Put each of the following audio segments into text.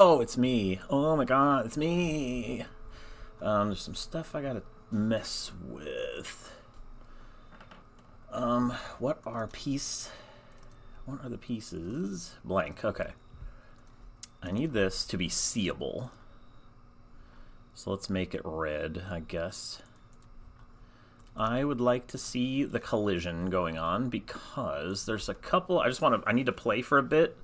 Oh, it's me. Oh my god, it's me. There's some stuff I gotta mess with. What are the pieces? Blank, okay. I need this to be seeable. So let's make it red, I guess. I would like to see the collision going on because there's a couple. I need to play for a bit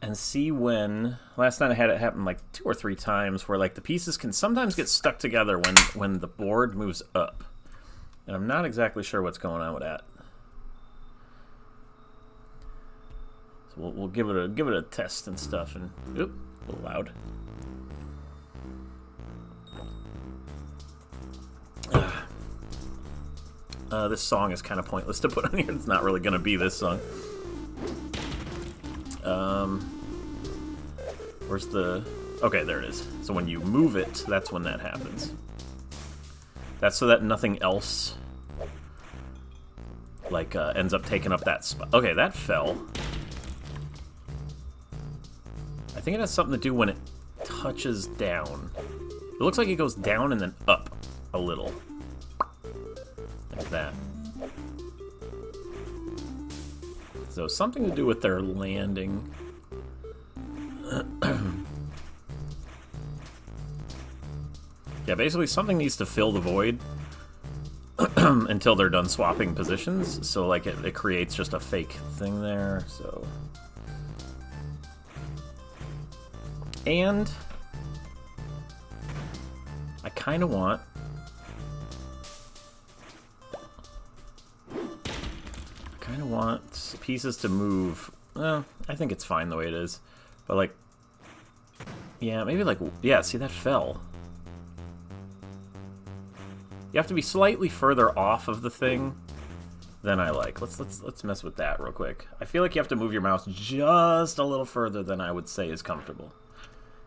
and see when. Last night I had it happen like 2 or 3 times where like the pieces can sometimes get stuck together when the board moves up. And I'm not exactly sure what's going on with that. So we'll give it a test and stuff. And oop, a little loud. This song is kind of pointless to put on here. It's not really going to be this song. Where's the... Okay, there it is. So when you move it, that's when that happens. That's so that nothing else like ends up taking up that spot. Okay, that fell. I think it has something to do when it touches down. It looks like it goes down and then up a little. Like that. So something to do with their landing. Yeah, basically something needs to fill the void until they're done swapping positions. So like it creates just a fake thing there. So, and I kind of want pieces to move. Well, I think it's fine the way it is. But like, yeah, maybe like, yeah, see that fell. You have to be slightly further off of the thing than I like. Let's mess with that real quick. I feel like you have to move your mouse just a little further than I would say is comfortable.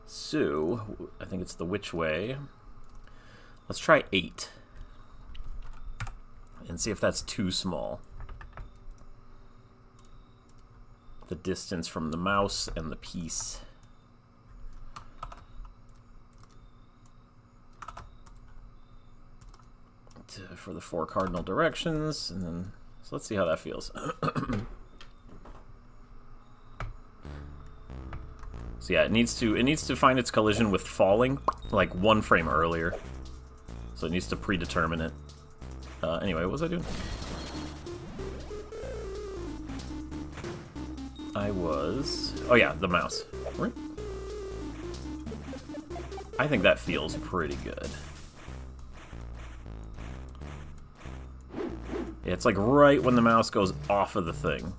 So, I think it's the which way. Let's try 8. And see if that's too small. The distance from the mouse and the piece. For the 4 cardinal directions, and then so let's see how that feels. So yeah, it needs to find its collision with falling like 1 frame earlier. So it needs to predetermine it. Anyway, what was I doing? Oh yeah, the mouse. I think that feels pretty good. Yeah, it's like right when the mouse goes off of the thing.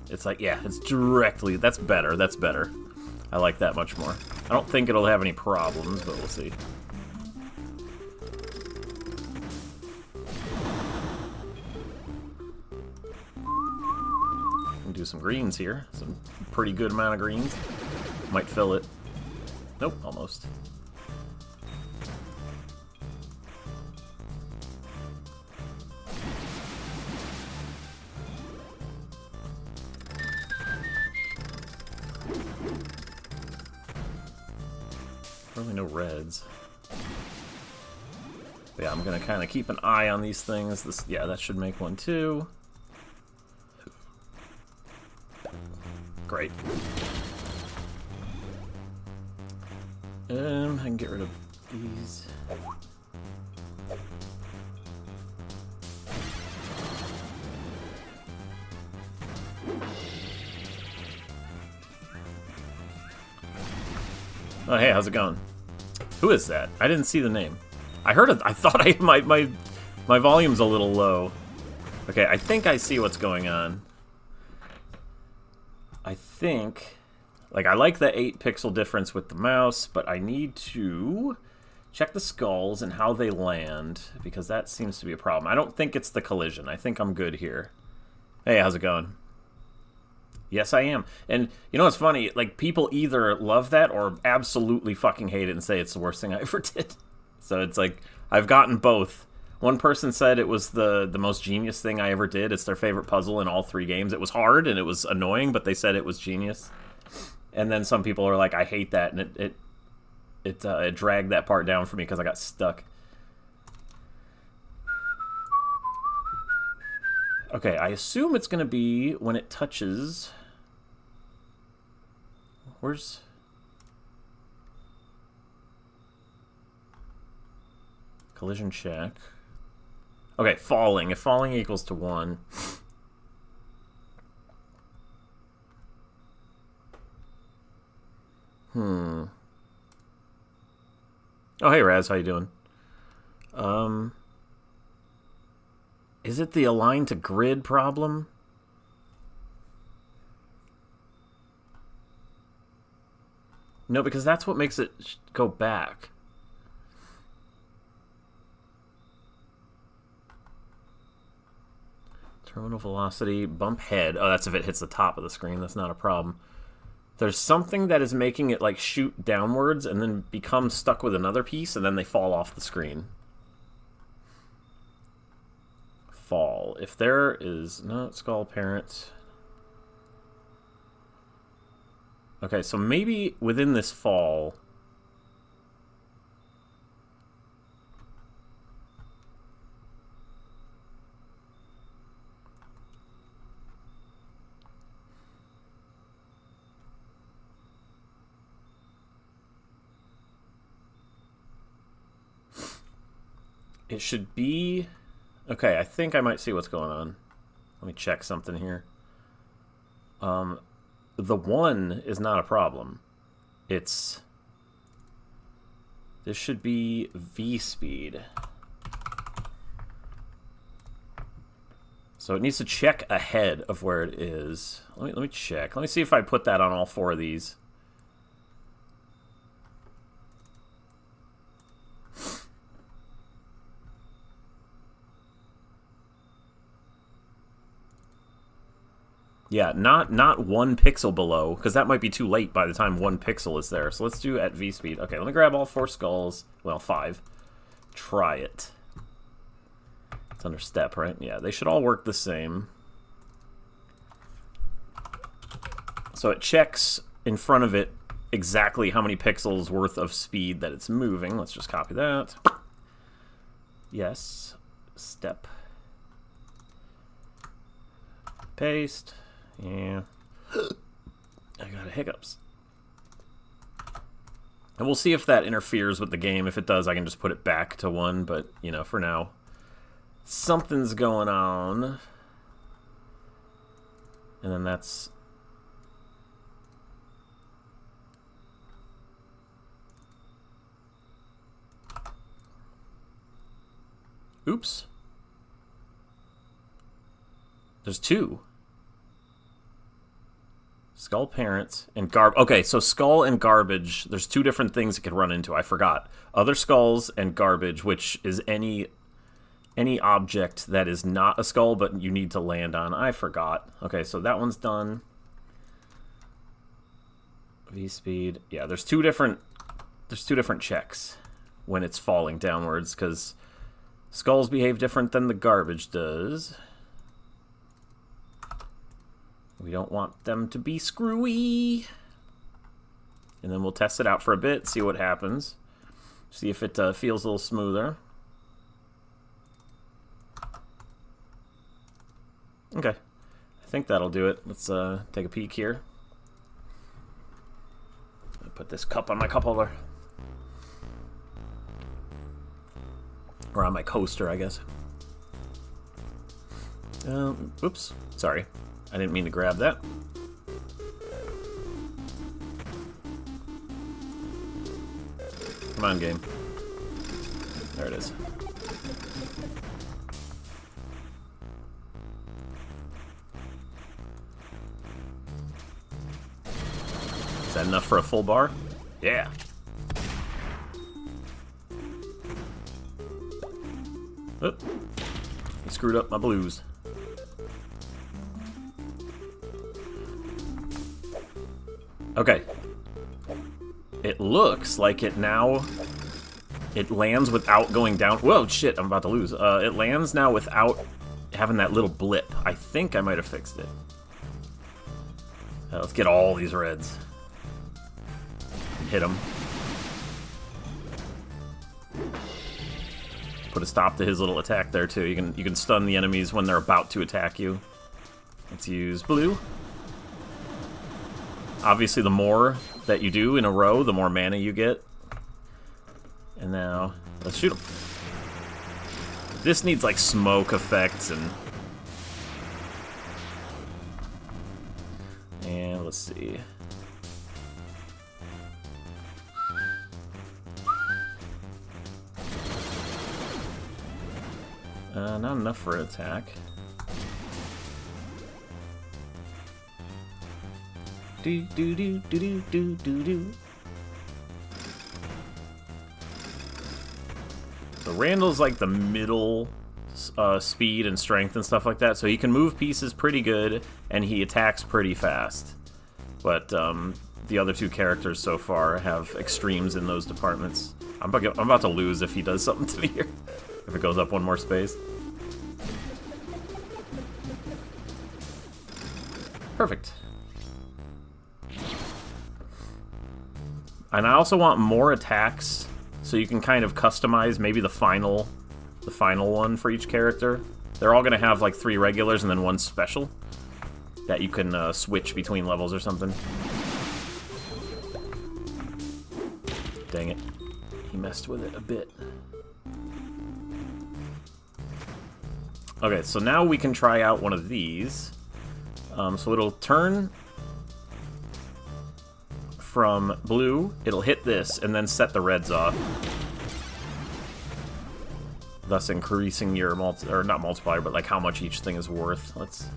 It's like, yeah, it's directly, that's better, that's better. I like that much more. I don't think it'll have any problems, but we'll see. Do some greens here. Some pretty good amount of greens. Might fill it. Nope, almost. Really no reds. But yeah, I'm gonna kind of keep an eye on these things. This, yeah, that should make one too. Great. I can get rid of these. Oh, hey, how's it going? Who is that? I didn't see the name. I heard it. I thought my volume's a little low. Okay, I think I see what's going on. I think, like, I like the 8 pixel difference with the mouse, but I need to check the skulls and how they land, because that seems to be a problem. I don't think it's the collision. I think I'm good here. Hey, how's it going? Yes, I am. And you know what's funny? Like, people either love that or absolutely fucking hate it and say it's the worst thing I ever did. So it's like, I've gotten both One person said it was the most genius thing I ever did. It's their favorite puzzle in all 3 games. It was hard and it was annoying, but they said it was genius. And then some people are like, I hate that, and it dragged that part down for me because I got stuck. Okay, I assume it's going to be when it touches... Where's... Collision check. Okay, falling. If falling equals to 1... Oh, hey, Raz, how you doing? Is it the align to grid problem? No, because that's what makes it go back. Terminal velocity, bump head. Oh, that's if it hits the top of the screen. That's not a problem. There's something that is making it like shoot downwards and then become stuck with another piece and then they fall off the screen. Fall. If there is no skull parent. Okay, so maybe within this fall. It should be... Okay, I think I might see what's going on. Let me check something here. The 1 is not a problem. It's... This should be V speed. So it needs to check ahead of where it is. Let me check. Let me see if I put that on all 4 of these. Yeah, not 1 pixel below, because that might be too late by the time 1 pixel is there. So let's do at V speed. Okay, let me grab all 4 skulls. Well, 5. Try it. It's under step, right? Yeah, they should all work the same. So it checks in front of it exactly how many pixels worth of speed that it's moving. Let's just copy that. Yes. Step. Paste. Yeah. I got hiccups. And we'll see if that interferes with the game. If it does, I can just put it back to 1. But, you know, for now, something's going on. And then that's... Oops. There's 2. Skull parents and okay, so skull and garbage, there's 2 different things it could run into. I forgot. Other skulls and garbage, which is any object that is not a skull but you need to land on. I forgot. Okay, so that one's done. V speed. Yeah, there's two different checks when it's falling downwards because skulls behave different than the garbage does. We don't want them to be screwy. And then we'll test it out for a bit, see what happens. See if it feels a little smoother. Okay. I think that'll do it. Let's take a peek here. I'll put this cup on my cup holder. Or on my coaster, I guess. Oops. Sorry. I didn't mean to grab that. Come on, game. There it is. Is that enough for a full bar? Yeah. Oop. I screwed up my blues. Okay. It looks like it now It lands without going down. Whoa, shit, I'm about to lose. It lands now without having that little blip. I think I might have fixed it. Let's get all these reds. Hit him. Put a stop to his little attack there too. You can stun the enemies when they're about to attack you. Let's use blue. Obviously, the more that you do in a row, the more mana you get. And now, let's shoot him. This needs like smoke effects and let's see. Not enough for an attack. Do do do do do do do do. So Randall's like the middle speed and strength and stuff like that, so he can move pieces pretty good and he attacks pretty fast. But the other two characters so far have extremes in those departments. I'm about to lose if he does something to me here. If it goes up one more space. Perfect. And I also want more attacks, so you can kind of customize maybe the final one for each character. They're all going to have like 3 regulars and then 1 special that you can switch between levels or something. Dang it. He messed with it a bit. Okay, so now we can try out one of these. So it'll turn from blue, it'll hit this, and then set the reds off. Thus increasing your not multiplier, but like how much each thing is worth. Let's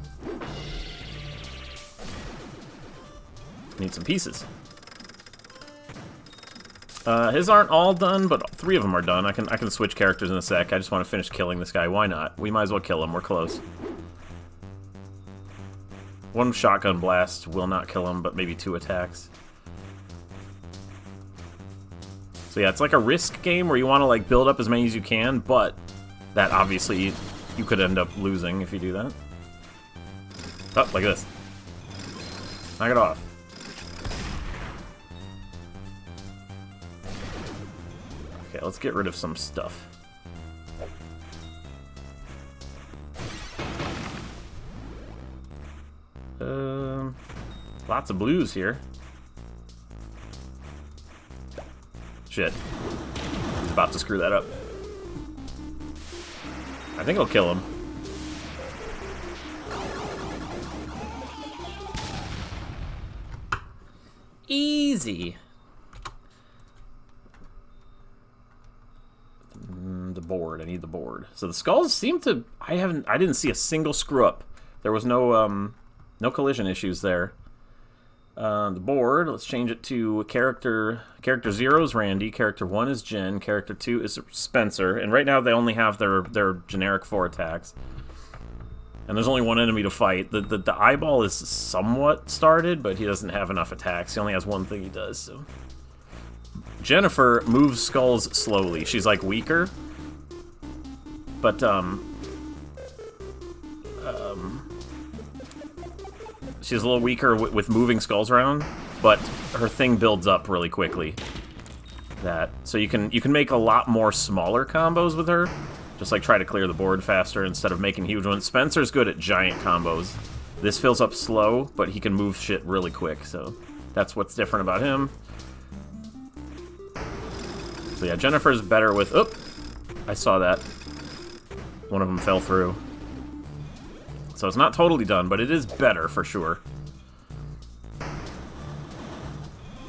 need some pieces. His aren't all done, but 3 of them are done. I can switch characters in a sec. I just want to finish killing this guy. Why not? We might as well kill him. We're close. 1 shotgun blast will not kill him, but maybe 2 attacks. So yeah, it's like a risk game where you want to like build up as many as you can, but that obviously you could end up losing if you do that. Oh, like this. Knock it off. Okay, let's get rid of some stuff. Lots of blues here. Shit. He's about to screw that up. I think I'll kill him. Easy. The board. I need the board. So the skulls seem to... I didn't see a single screw up. There was no no collision issues there. The board, let's change it to character 0 is Randy, character 1 is Jen, character 2 is Spencer, and right now they only have their generic 4 attacks. And there's only 1 enemy to fight. The eyeball is somewhat started, but he doesn't have enough attacks. He only has 1 thing he does, so... Jennifer moves skulls slowly. She's, like, weaker. But, she's a little weaker with moving skulls around, but her thing builds up really quickly. So you can make a lot more smaller combos with her. Just like try to clear the board faster instead of making huge ones. Spencer's good at giant combos. This fills up slow, but he can move shit really quick, so that's what's different about him. So yeah, Jennifer's better with... Oop! I saw that. One of them fell through. So it's not totally done, but it is better for sure.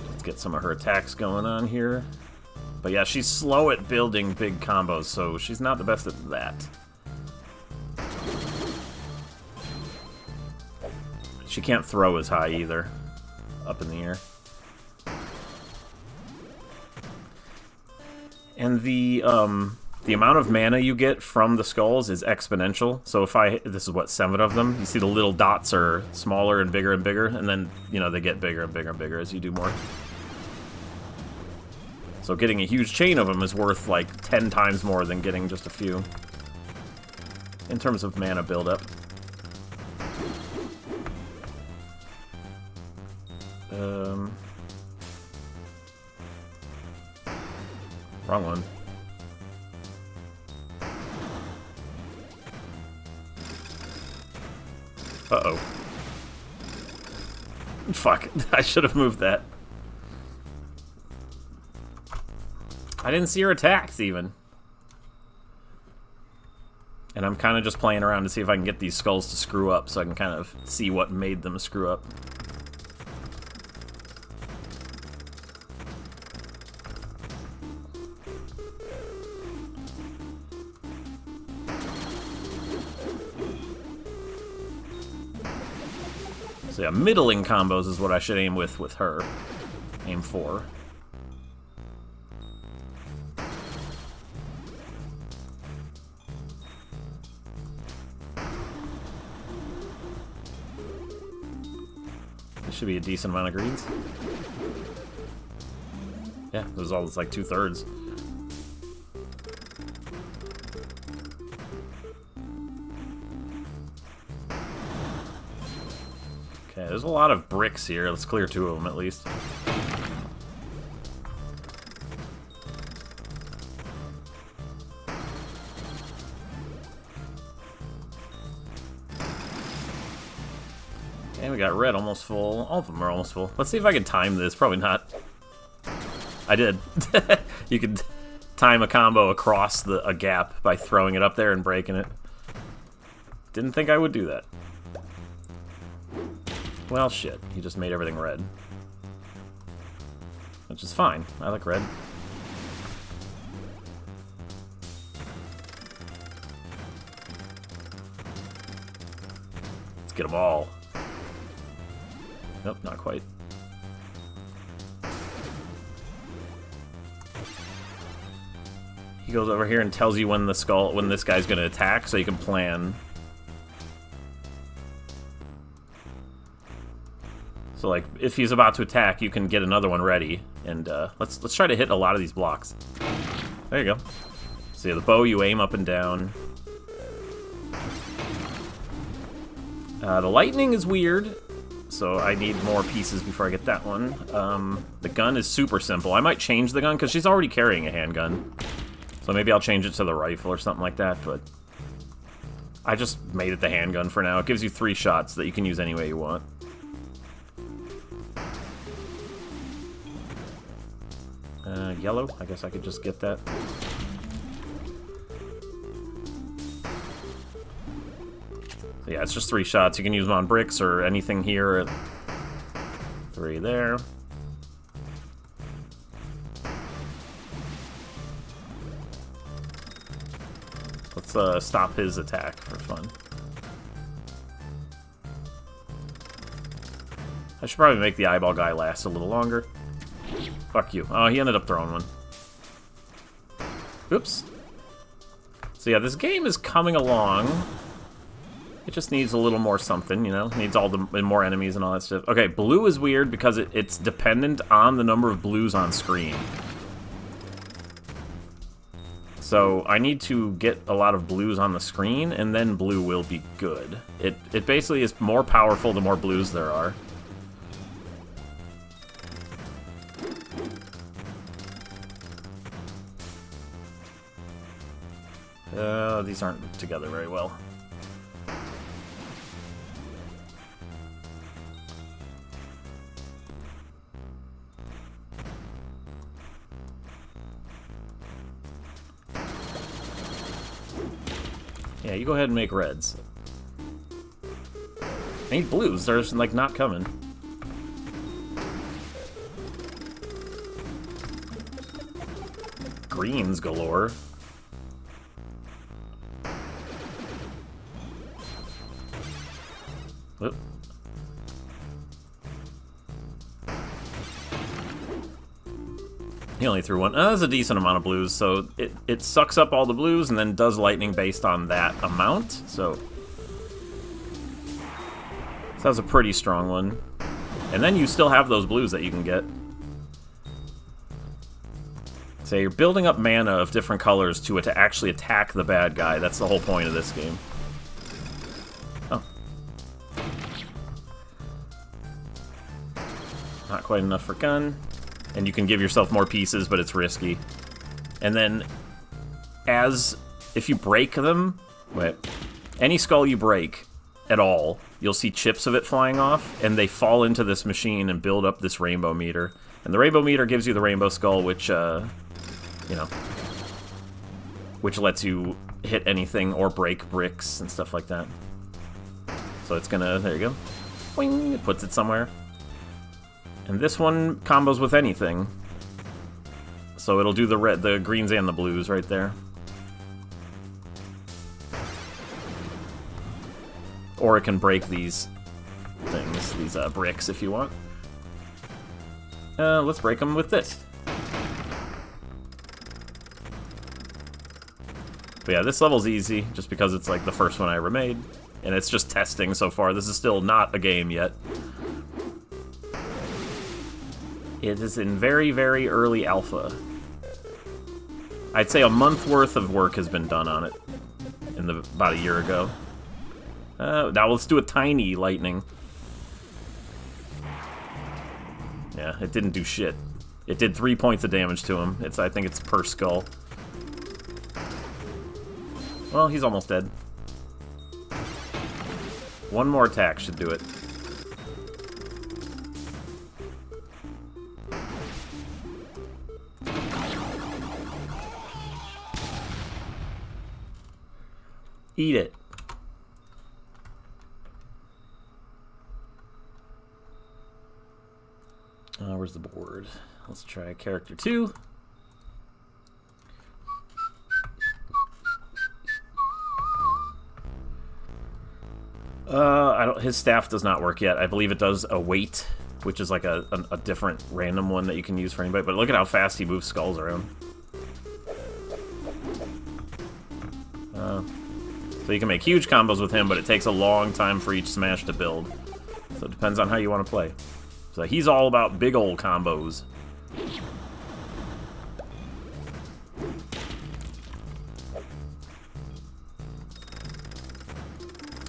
Let's get some of her attacks going on here. But yeah, she's slow at building big combos, so she's not the best at that. She can't throw as high either, up in the air. And the amount of mana you get from the skulls is exponential. So this is what, 7 of them? You see the little dots are smaller and bigger, and then, you know, they get bigger and bigger and bigger as you do more. So getting a huge chain of them is worth like 10 times more than getting just a few. In terms of mana buildup. Wrong one. Uh-oh. Fuck, I should have moved that. I didn't see her attacks, even. And I'm kind of just playing around to see if I can get these skulls to screw up, so I can kind of see what made them screw up. So yeah, middling combos is what I should aim with her. Aim for. This should be a decent amount of greens. Yeah, this is all, it's like 2/3. Okay, there's a lot of bricks here. Let's clear 2 of them at least. And we got red almost full. All of them are almost full. Let's see if I can time this. Probably not. I did. You could time a combo across a gap by throwing it up there and breaking it. Didn't think I would do that. Well, shit. He just made everything red. Which is fine. I like red. Let's get them all. Nope, not quite. He goes over here and tells you when this guy's gonna attack, so you can plan. So, like, if he's about to attack, you can get another one ready, and let's try to hit a lot of these blocks. There you go. So yeah, the bow you aim up and down. The lightning is weird, so I need more pieces before I get that one. The gun is super simple. I might change the gun because she's already carrying a handgun, so maybe I'll change it to the rifle or something like that. But I just made it the handgun for now. It gives you 3 shots that you can use any way you want. Yellow? I guess I could just get that. So yeah, it's just 3 shots. You can use them on bricks or anything here. 3 there. Let's stop his attack for fun. I should probably make the eyeball guy last a little longer. Fuck you. Oh, he ended up throwing one. Oops. So yeah, this game is coming along. It just needs a little more something, you know? It needs all the more enemies and all that stuff. Okay, blue is weird because it's dependent on the number of blues on screen. So I need to get a lot of blues on the screen, and then blue will be good. It basically is more powerful the more blues there are. These aren't together very well. Yeah, you go ahead and make reds. I need blues. They're just, like, not coming. Greens galore. Whoop. He only threw one. That's a decent amount of blues, so it sucks up all the blues and then does lightning based on that amount, so that's a pretty strong one. And then you still have those blues that you can get. So you're building up mana of different colors to actually attack the bad guy. That's the whole point of this game. Oh. Not quite enough for gun. And you can give yourself more pieces, but it's risky. And then, if you break them... Wait. Any skull you break at all, you'll see chips of it flying off, and they fall into this machine and build up this rainbow meter. And the rainbow meter gives you the rainbow skull, which, you know, which lets you hit anything or break bricks and stuff like that. So it's gonna, there you go. Boing, it puts it somewhere. And this one combos with anything. So it'll do the greens and the blues right there. Or it can break these things, these bricks if you want. Let's break them with this. But yeah, this level's easy, just because it's like the first one I ever made. And it's just testing so far. This is still not a game yet. It is in very, very early alpha. I'd say a month worth of work has been done on it. About a year ago. Now let's do a tiny lightning. Yeah, it didn't do shit. It did 3 points of damage to him. I think it's per skull. Well, he's almost dead. One more attack should do it. Eat it. Where's the board? Let's try character 2. His staff does not work yet. I believe it does a weight, which is like a different random one that you can use for anybody. But look at how fast he moves skulls around. So you can make huge combos with him, but it takes a long time for each smash to build. So it depends on how you want to play. So he's all about big old combos.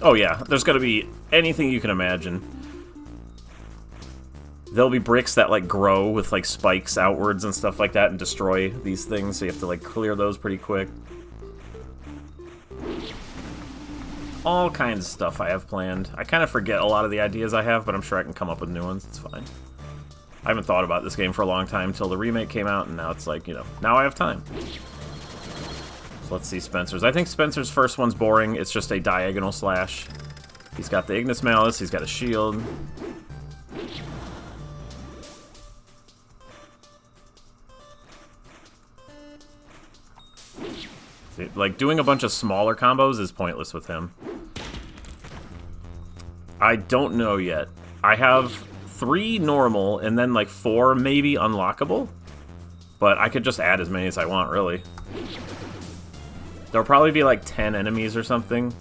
Oh yeah, there's gonna be anything you can imagine. There'll be bricks that like grow with like spikes outwards and stuff like that and destroy these things, so you have to like clear those pretty quick. All kinds of stuff I have planned. I kind of forget a lot of the ideas I have, but I'm sure I can come up with new ones. It's fine. I haven't thought about this game for a long time until the remake came out, and now it's like, you know, now I have time. So let's see Spencer's. I think Spencer's first one's boring. It's just a diagonal slash. He's got the Ignis Malice. He's got a shield. See, like, doing a bunch of smaller combos is pointless with him. I don't know yet. I have 3 normal and then like 4 maybe unlockable. But I could just add as many as I want, really. There'll probably be like 10 enemies or something.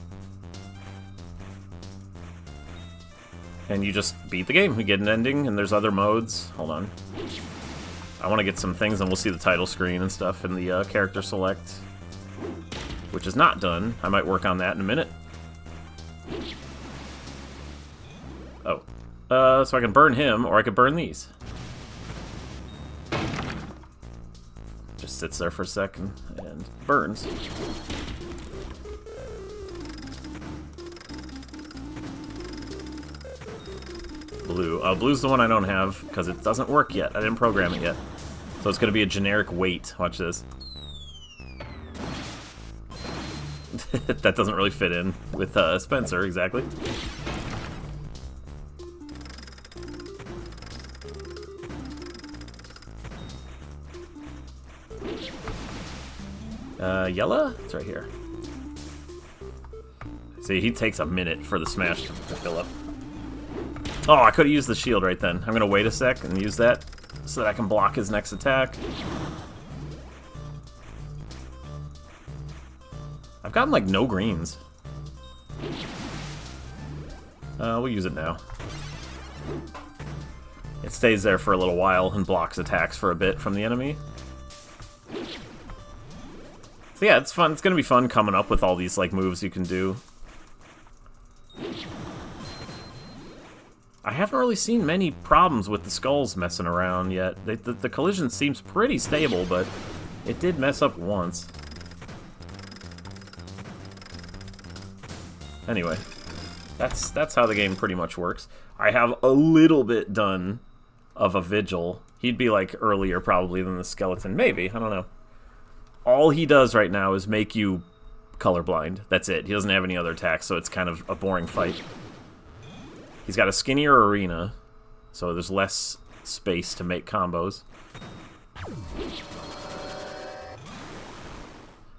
And you just beat the game. We get an ending, and there's other modes. Hold on. I want to get some things, and we'll see the title screen and stuff in the character select. Which is not done. I might work on that in a minute. Oh. So I can burn him, or I could burn these. Just sits there for a second and burns. Blue. Blue's the one I don't have, because it doesn't work yet. I didn't program it yet. So it's going to be a generic weight. Watch this. That doesn't really fit in with Spencer, exactly. Yella? It's right here. See, he takes a minute for the smash to fill up. Oh, I could have used the shield right then. I'm gonna wait a sec and use that so that I can block his next attack. I've gotten like no greens. We'll use it now. It stays there for a little while and blocks attacks for a bit from the enemy. So yeah, it's fun. It's gonna be fun coming up with all these like moves you can do. I haven't really seen many problems with the skulls messing around yet. The collision seems pretty stable, but it did mess up once. Anyway, that's how the game pretty much works. I have a little bit done of a vigil. He'd be like earlier probably than the skeleton. Maybe, I don't know. All he does right now is make you colorblind. That's it. He doesn't have any other attacks, so it's kind of a boring fight. He's got a skinnier arena, so there's less space to make combos.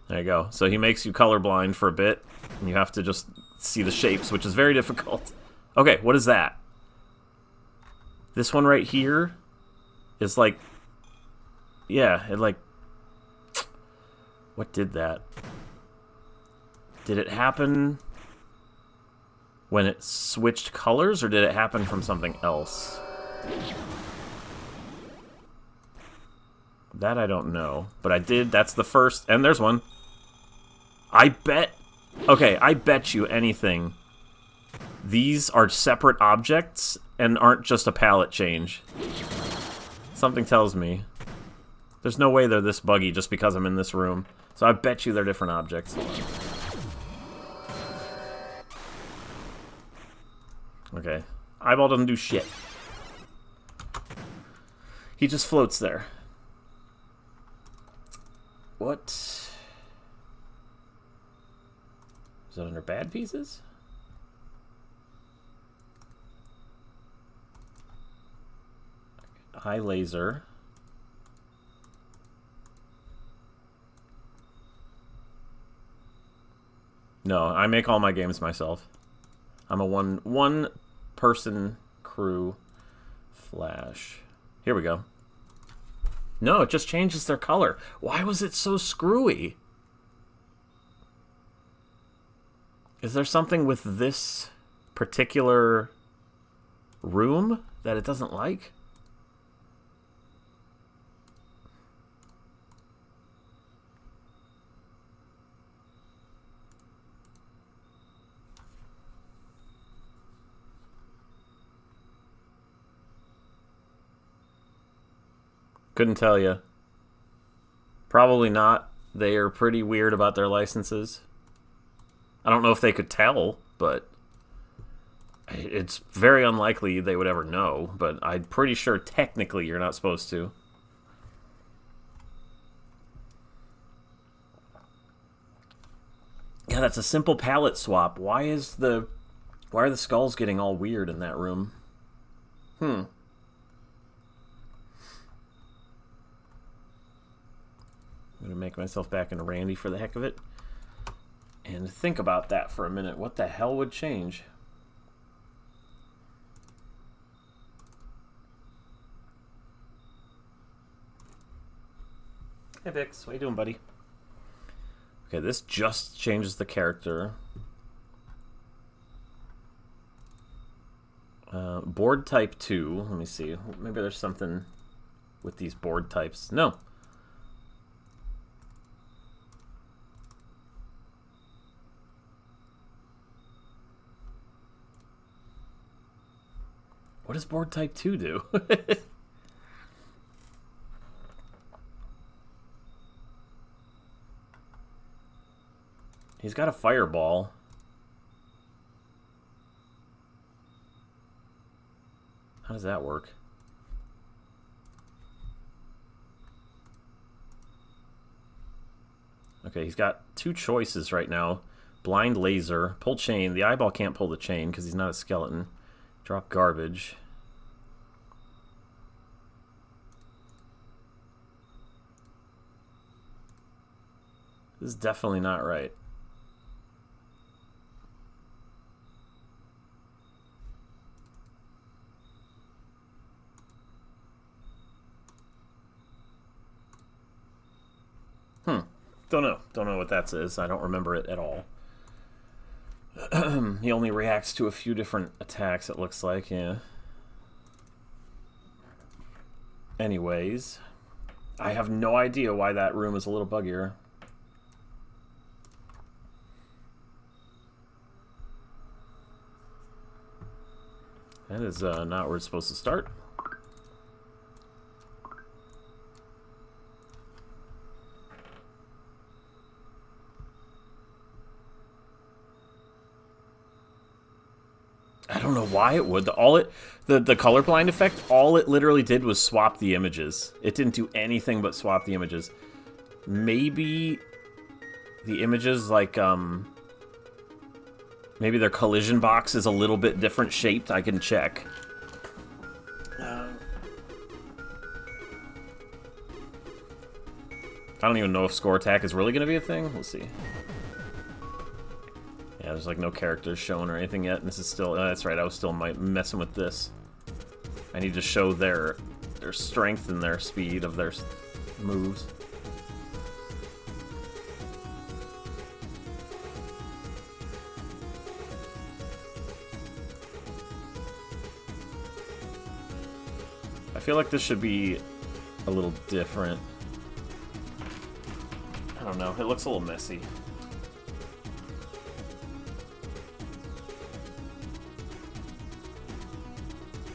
There you go. So he makes you colorblind for a bit, and you have to just see the shapes, which is very difficult. Okay, what is that? This one right here is like... Yeah, it like... What did that? Did it happen when it switched colors, or did it happen from something else? That I don't know. But I did, that's the first, and there's one. I bet, okay, I bet you anything these are separate objects and aren't just a palette change. Something tells me. There's no way they're this buggy just because I'm in this room. So I bet you they're different objects. Okay. Eyeball doesn't do shit. He just floats there. What? Is that under bad pieces? High laser. No, I make all my games myself. I'm a one person crew. Flash. Here we go. No, it just changes their color. Why was it so screwy? Is there something with this particular room that it doesn't like? Couldn't tell you. Probably not. They are pretty weird about their licenses. I don't know if they could tell, but it's very unlikely they would ever know, but I'm pretty sure technically you're not supposed to. Yeah, that's a simple palette swap. Why are the skulls getting all weird in that room? I'm gonna make myself back into Randy for the heck of it. And think about that for a minute. What the hell would change? Hey Vix, what you doing, buddy? Okay, this just changes the character. Board type 2. Let me see. Maybe there's something with these board types. No. What does board type 2 do? He's got a fireball. How does that work? Okay, he's got two choices right now. Blind laser, pull chain. The eyeball can't pull the chain because he's not a skeleton. Drop garbage. This is definitely not right. Don't know. Don't know what that is. I don't remember it at all. He only reacts to a few different attacks, it looks like, yeah. Anyways, I have no idea why that room is a little buggier. That is not where it's supposed to start. I don't know why it would. The colorblind effect, all it literally did was swap the images. It didn't do anything but swap the images. Maybe the images, like, maybe their collision box is a little bit different shaped. I can check. I don't even know if score attack is really going to be a thing. We'll see. Yeah, there's like no characters shown or anything yet, and this is still... that's right, I was still messing with this. I need to show their strength and their speed of their moves. I feel like this should be a little different. I don't know, it looks a little messy.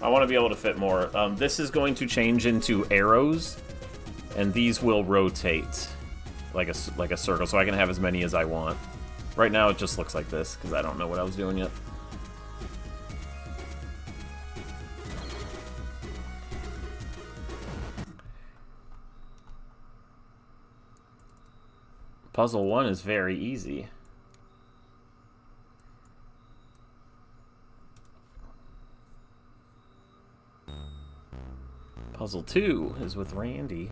I want to be able to fit more. This is going to change into arrows, and these will rotate like a circle, so I can have as many as I want. Right now it just looks like this, because I don't know what I was doing yet. Puzzle 1 is very easy. Puzzle 2 is with Randy.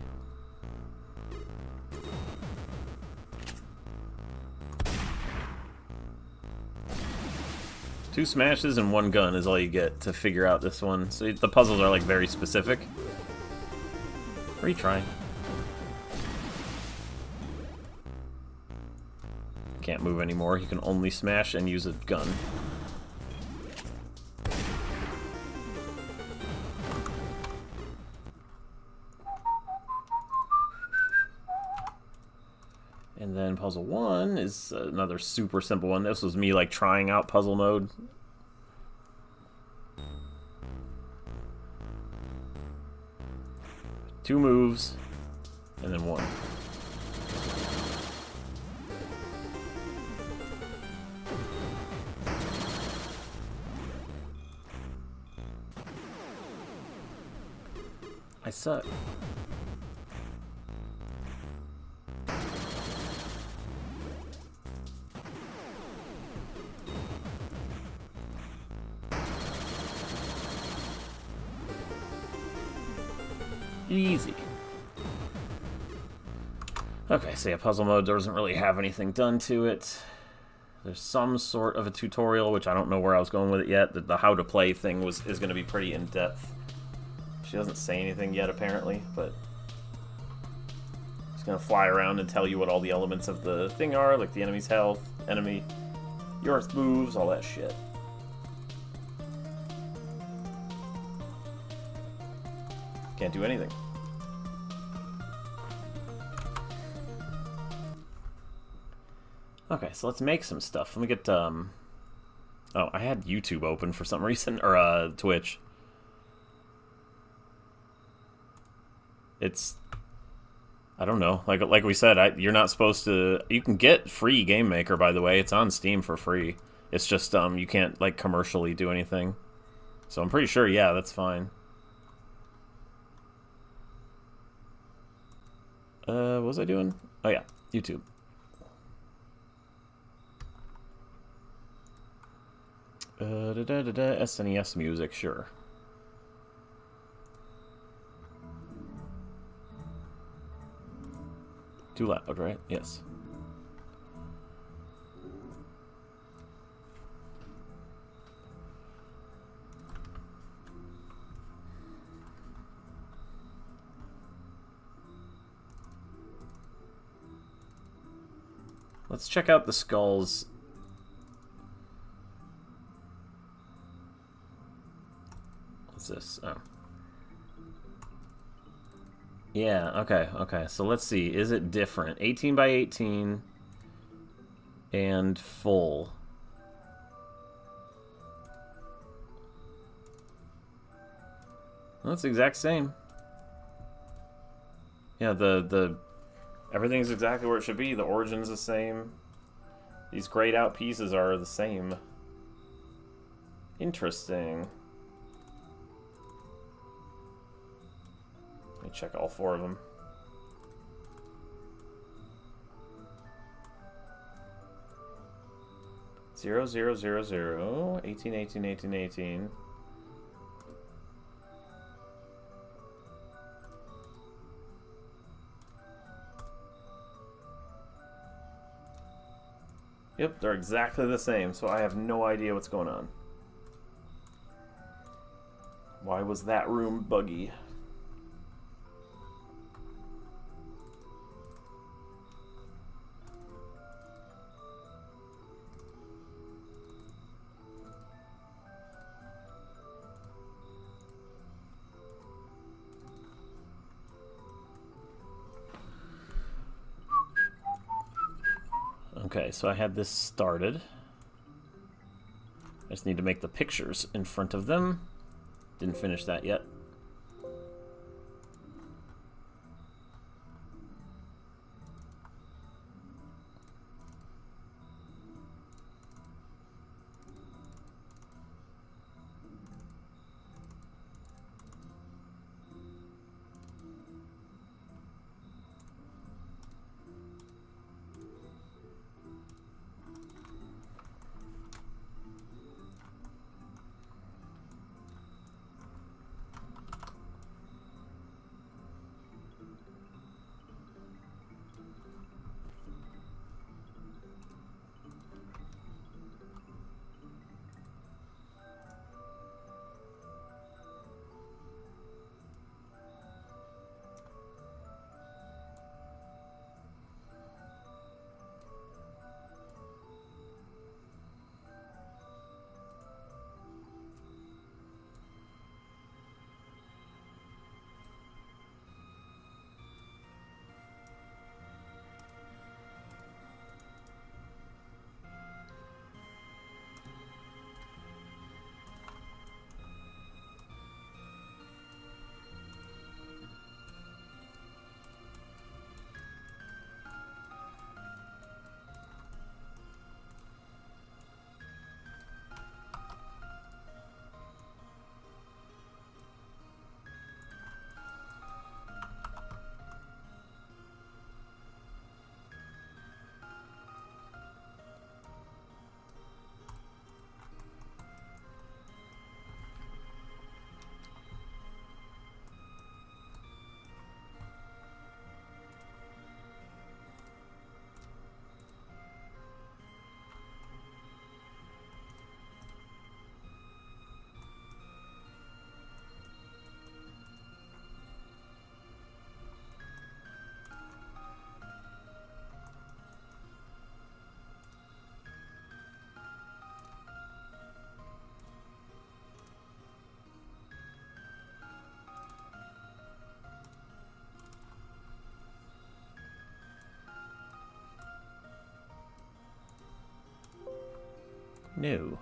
Two smashes and one gun is all you get to figure out this one. So the puzzles are like very specific. Retry. Can't move anymore. You can only smash and use a gun. And then puzzle 1 is another super simple one. This was me like trying out puzzle mode. Two moves, and then one. I suck. Easy. Okay, so yeah, puzzle mode doesn't really have anything done to it. There's some sort of a tutorial, which I don't know where I was going with it yet. The how to play thing is going to be pretty in-depth. She doesn't say anything yet, apparently, but she's going to fly around and tell you what all the elements of the thing are, like the enemy's health, your moves, all that shit. Can't do anything. Okay, so let's make some stuff. Let me get, oh, I had YouTube open for some reason, or, Twitch. It's, I don't know. Like we said, you're not supposed to, you can get free Game Maker, by the way. It's on Steam for free. It's just, you can't, like, commercially do anything. So I'm pretty sure, yeah, that's fine. What was I doing? Oh yeah, YouTube. SNES music, sure. Too loud, right? Yes. Let's check out the skulls. What's this? Oh. Yeah, okay. So let's see. Is it different? 18 by 18 and full. That's the exact same. Yeah, the everything's exactly where it should be. The origin's the same. These grayed out pieces are the same. Interesting. Let me check all 4 of them. Zero, 0, 0, 0, 18, 18, 18, 18. Yep, they're exactly the same, so I have no idea what's going on. Why was that room buggy? Okay, so I had this started. I just need to make the pictures in front of them. Didn't finish that yet. No.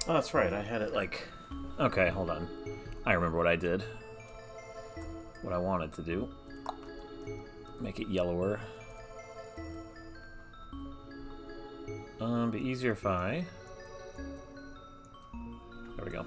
Oh, that's right. I had it like... Okay, hold on. I remember what I did. What I wanted to do. Make it yellower. Be easier if I... There we go.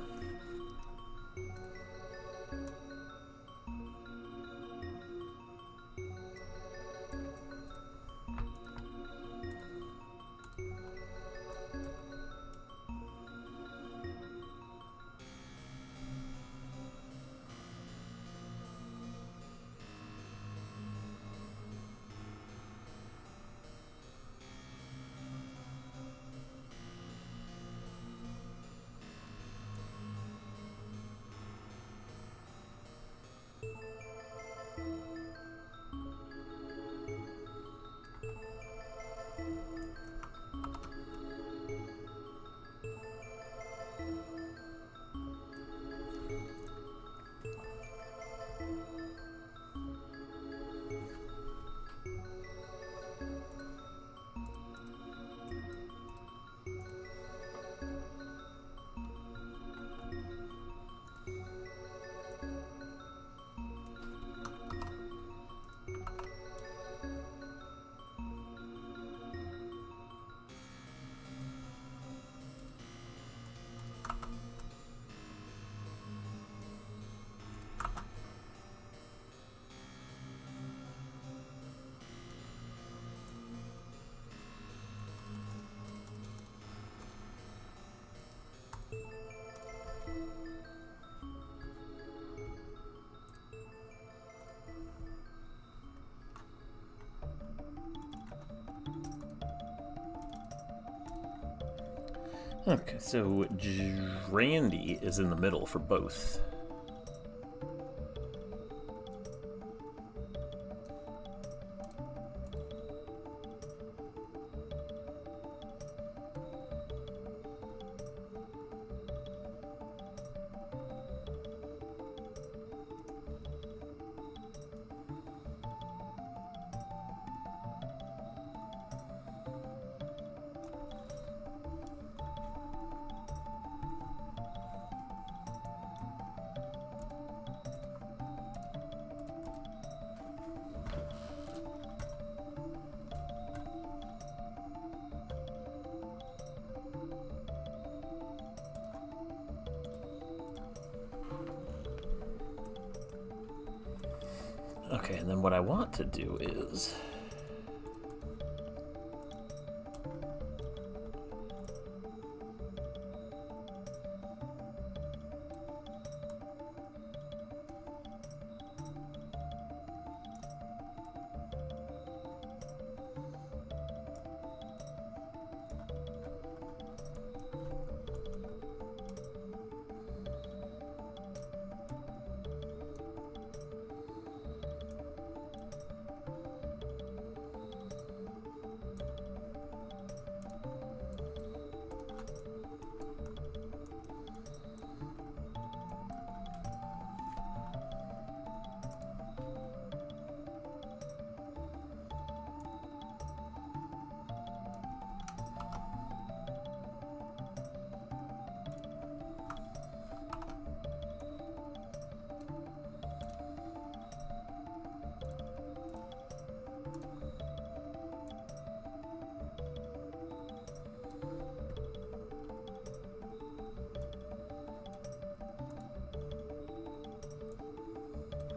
Okay, so Randy is in the middle for both. Okay, and then what I want to do is...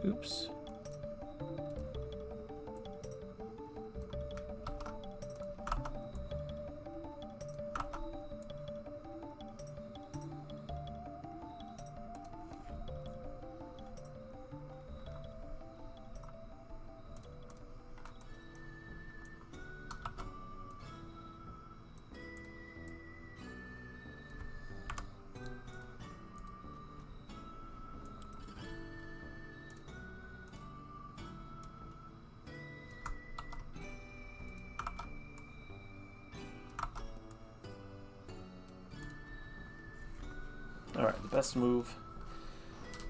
Oops. Alright, the best move,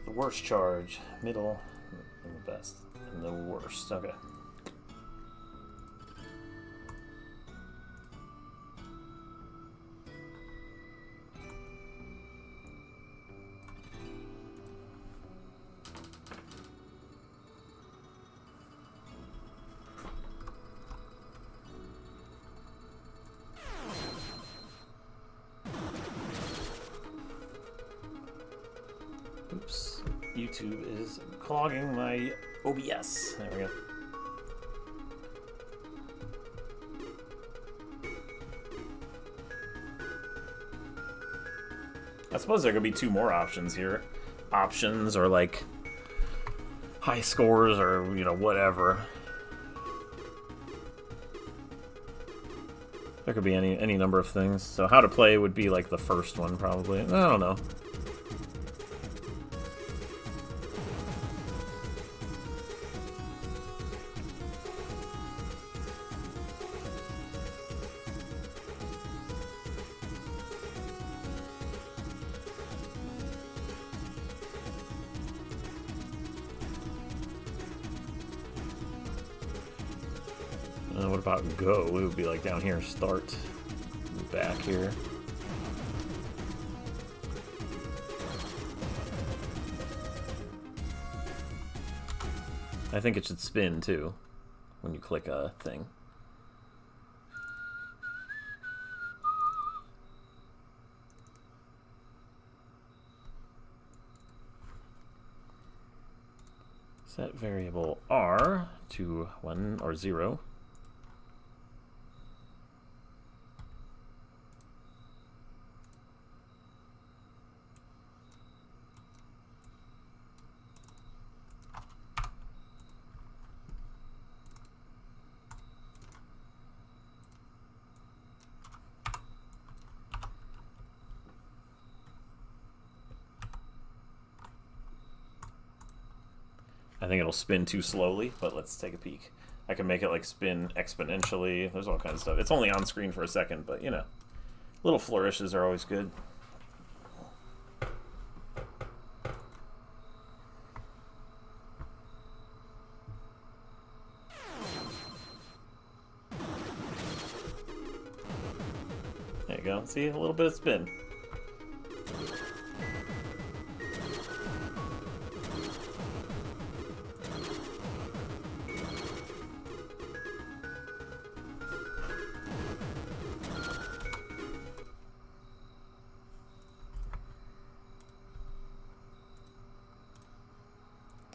the worst charge, middle, and the best, and the worst. Okay. Oops. YouTube is clogging my OBS. There we go. I suppose there could be two more options here. Options or like high scores or, you know, whatever. There could be any number of things. So how to play would be like the first one probably. I don't know. What about go? It would be like down here, start, back here. I think it should spin too when you click a thing. Set variable R to 1 or 0. I think it'll spin too slowly, but let's take a peek. I can make it like spin exponentially. There's all kinds of stuff. It's only on screen for a second, but you know, little flourishes are always good. There you go. See, a little bit of spin.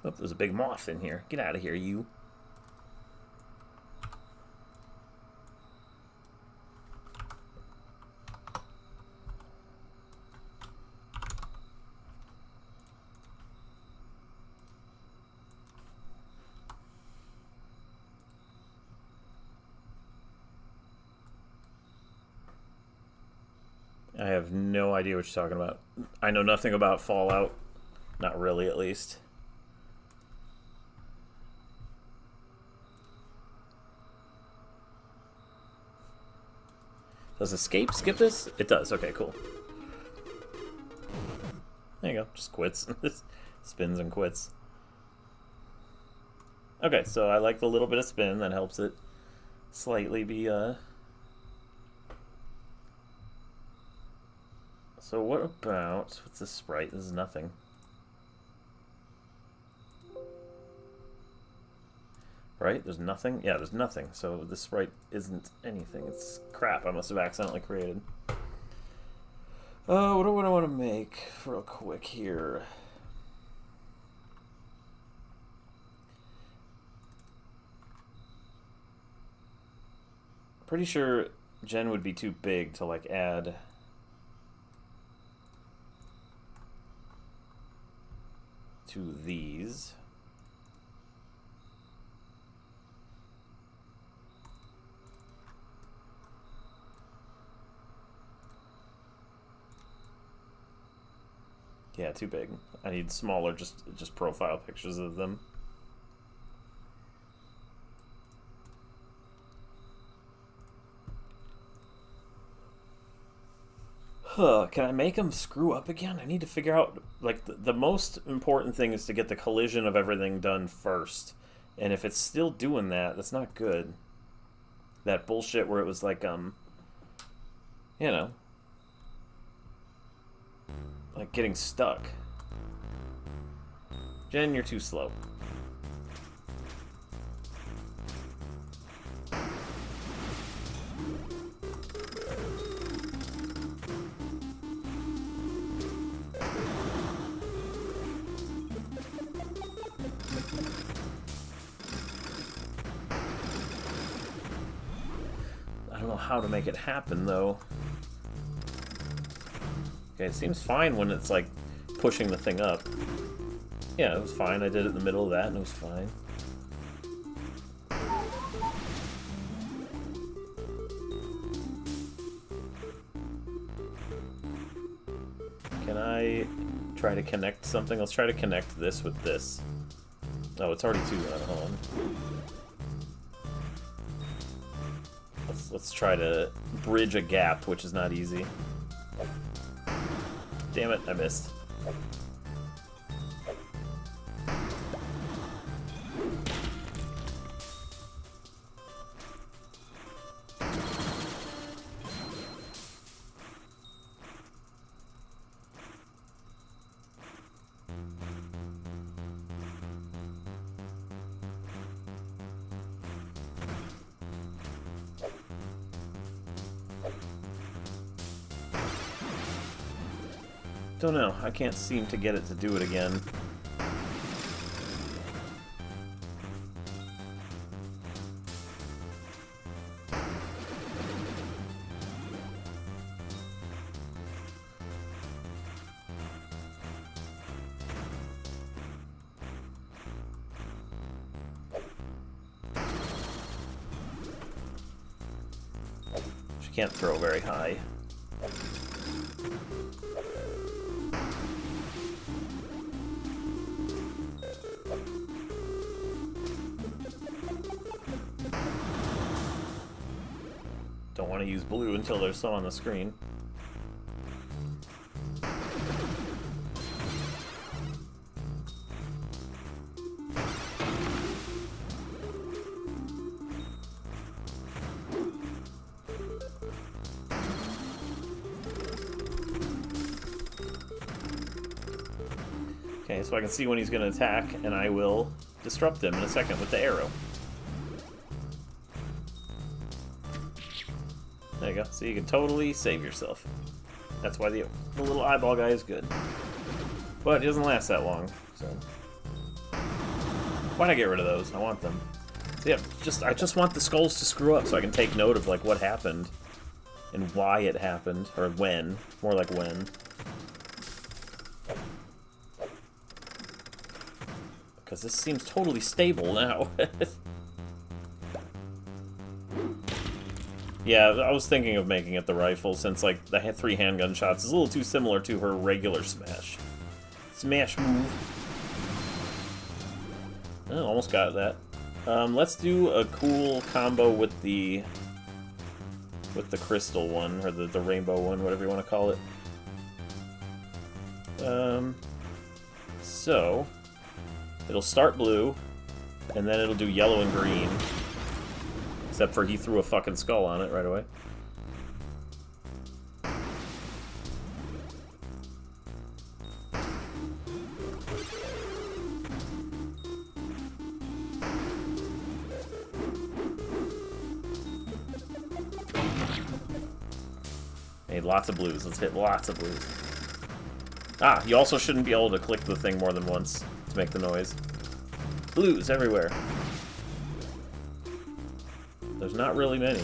Oh, there's a big moth in here. Get out of here, you. I have no idea what you're talking about. I know nothing about Fallout. Not really, at least. Does escape skip this? It does. Okay, cool. There you go. Just quits. Spins and quits. Okay, so I like the little bit of spin. That helps it slightly be, So what about... What's this sprite? This is nothing. Right? There's nothing? Yeah, there's nothing. So this sprite isn't anything. It's crap I must have accidentally created. What do I want to make real quick here? Pretty sure Gen would be too big to like add... to these. Yeah, too big. I need smaller, just profile pictures of them. Huh, can I make them screw up again? I need to figure out, like, the most important thing is to get the collision of everything done first. And if it's still doing that, that's not good. That bullshit where it was like, you know, like getting stuck. Jen, you're too slow. how to make it happen, though. Okay, it seems fine when it's, like, pushing the thing up. Yeah, it was fine. I did it in the middle of that, and it was fine. Can I try to connect something? Let's try to connect this with this. Oh, it's already too hold on. Let's try to bridge a gap, which is not easy. Damn it, I missed. Don't know. I can't seem to get it to do it again. She can't throw very high. Don't want to use blue until there's some on the screen. Okay, so I can see when he's going to attack, and I will disrupt him in a second with the arrow. There you go. So you can totally save yourself. That's why the little eyeball guy is good. But it doesn't last that long, so... Why not get rid of those? I want them. So yeah, I just want the skulls to screw up so I can take note of, like, what happened. And why it happened. Or when. More like when. Because this seems totally stable now. Yeah, I was thinking of making it the rifle, since, like, the 3 handgun shots is a little too similar to her regular smash. Smash move. Oh, almost got that. Let's do a cool combo with the crystal one, or the rainbow one, whatever you want to call it. So, it'll start blue, and then it'll do yellow and green. Except for he threw a fucking skull on it right away. Hey, lots of blues. Let's hit lots of blues. Ah, you also shouldn't be able to click the thing more than once to make the noise. Blues everywhere. There's not really many.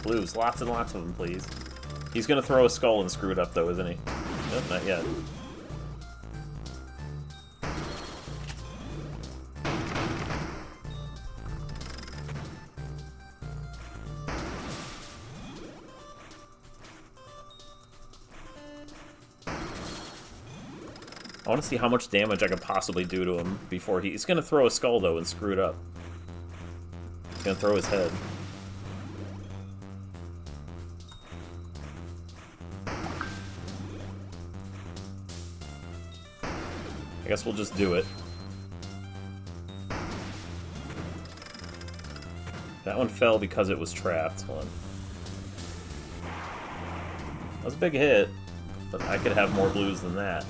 Blues, lots and lots of them, please. He's gonna throw a skull and screw it up, though, isn't he? Nope, not yet. I want to see how much damage I could possibly do to him before he's going to throw a skull, though, and screw it up. He's going to throw his head. I guess we'll just do it. That one fell because it was trapped. Hold on. That was a big hit, but I could have more blues than that.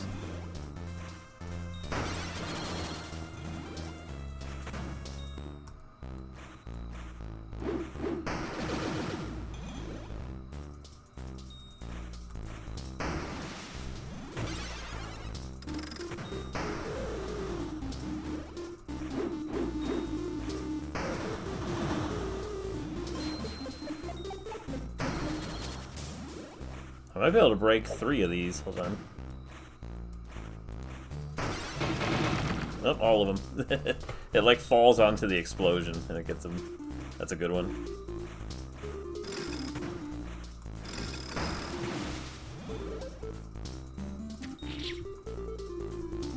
might be able to break 3 of these. Hold on. Oh, all of them. It like falls onto the explosion and it gets them. That's a good one.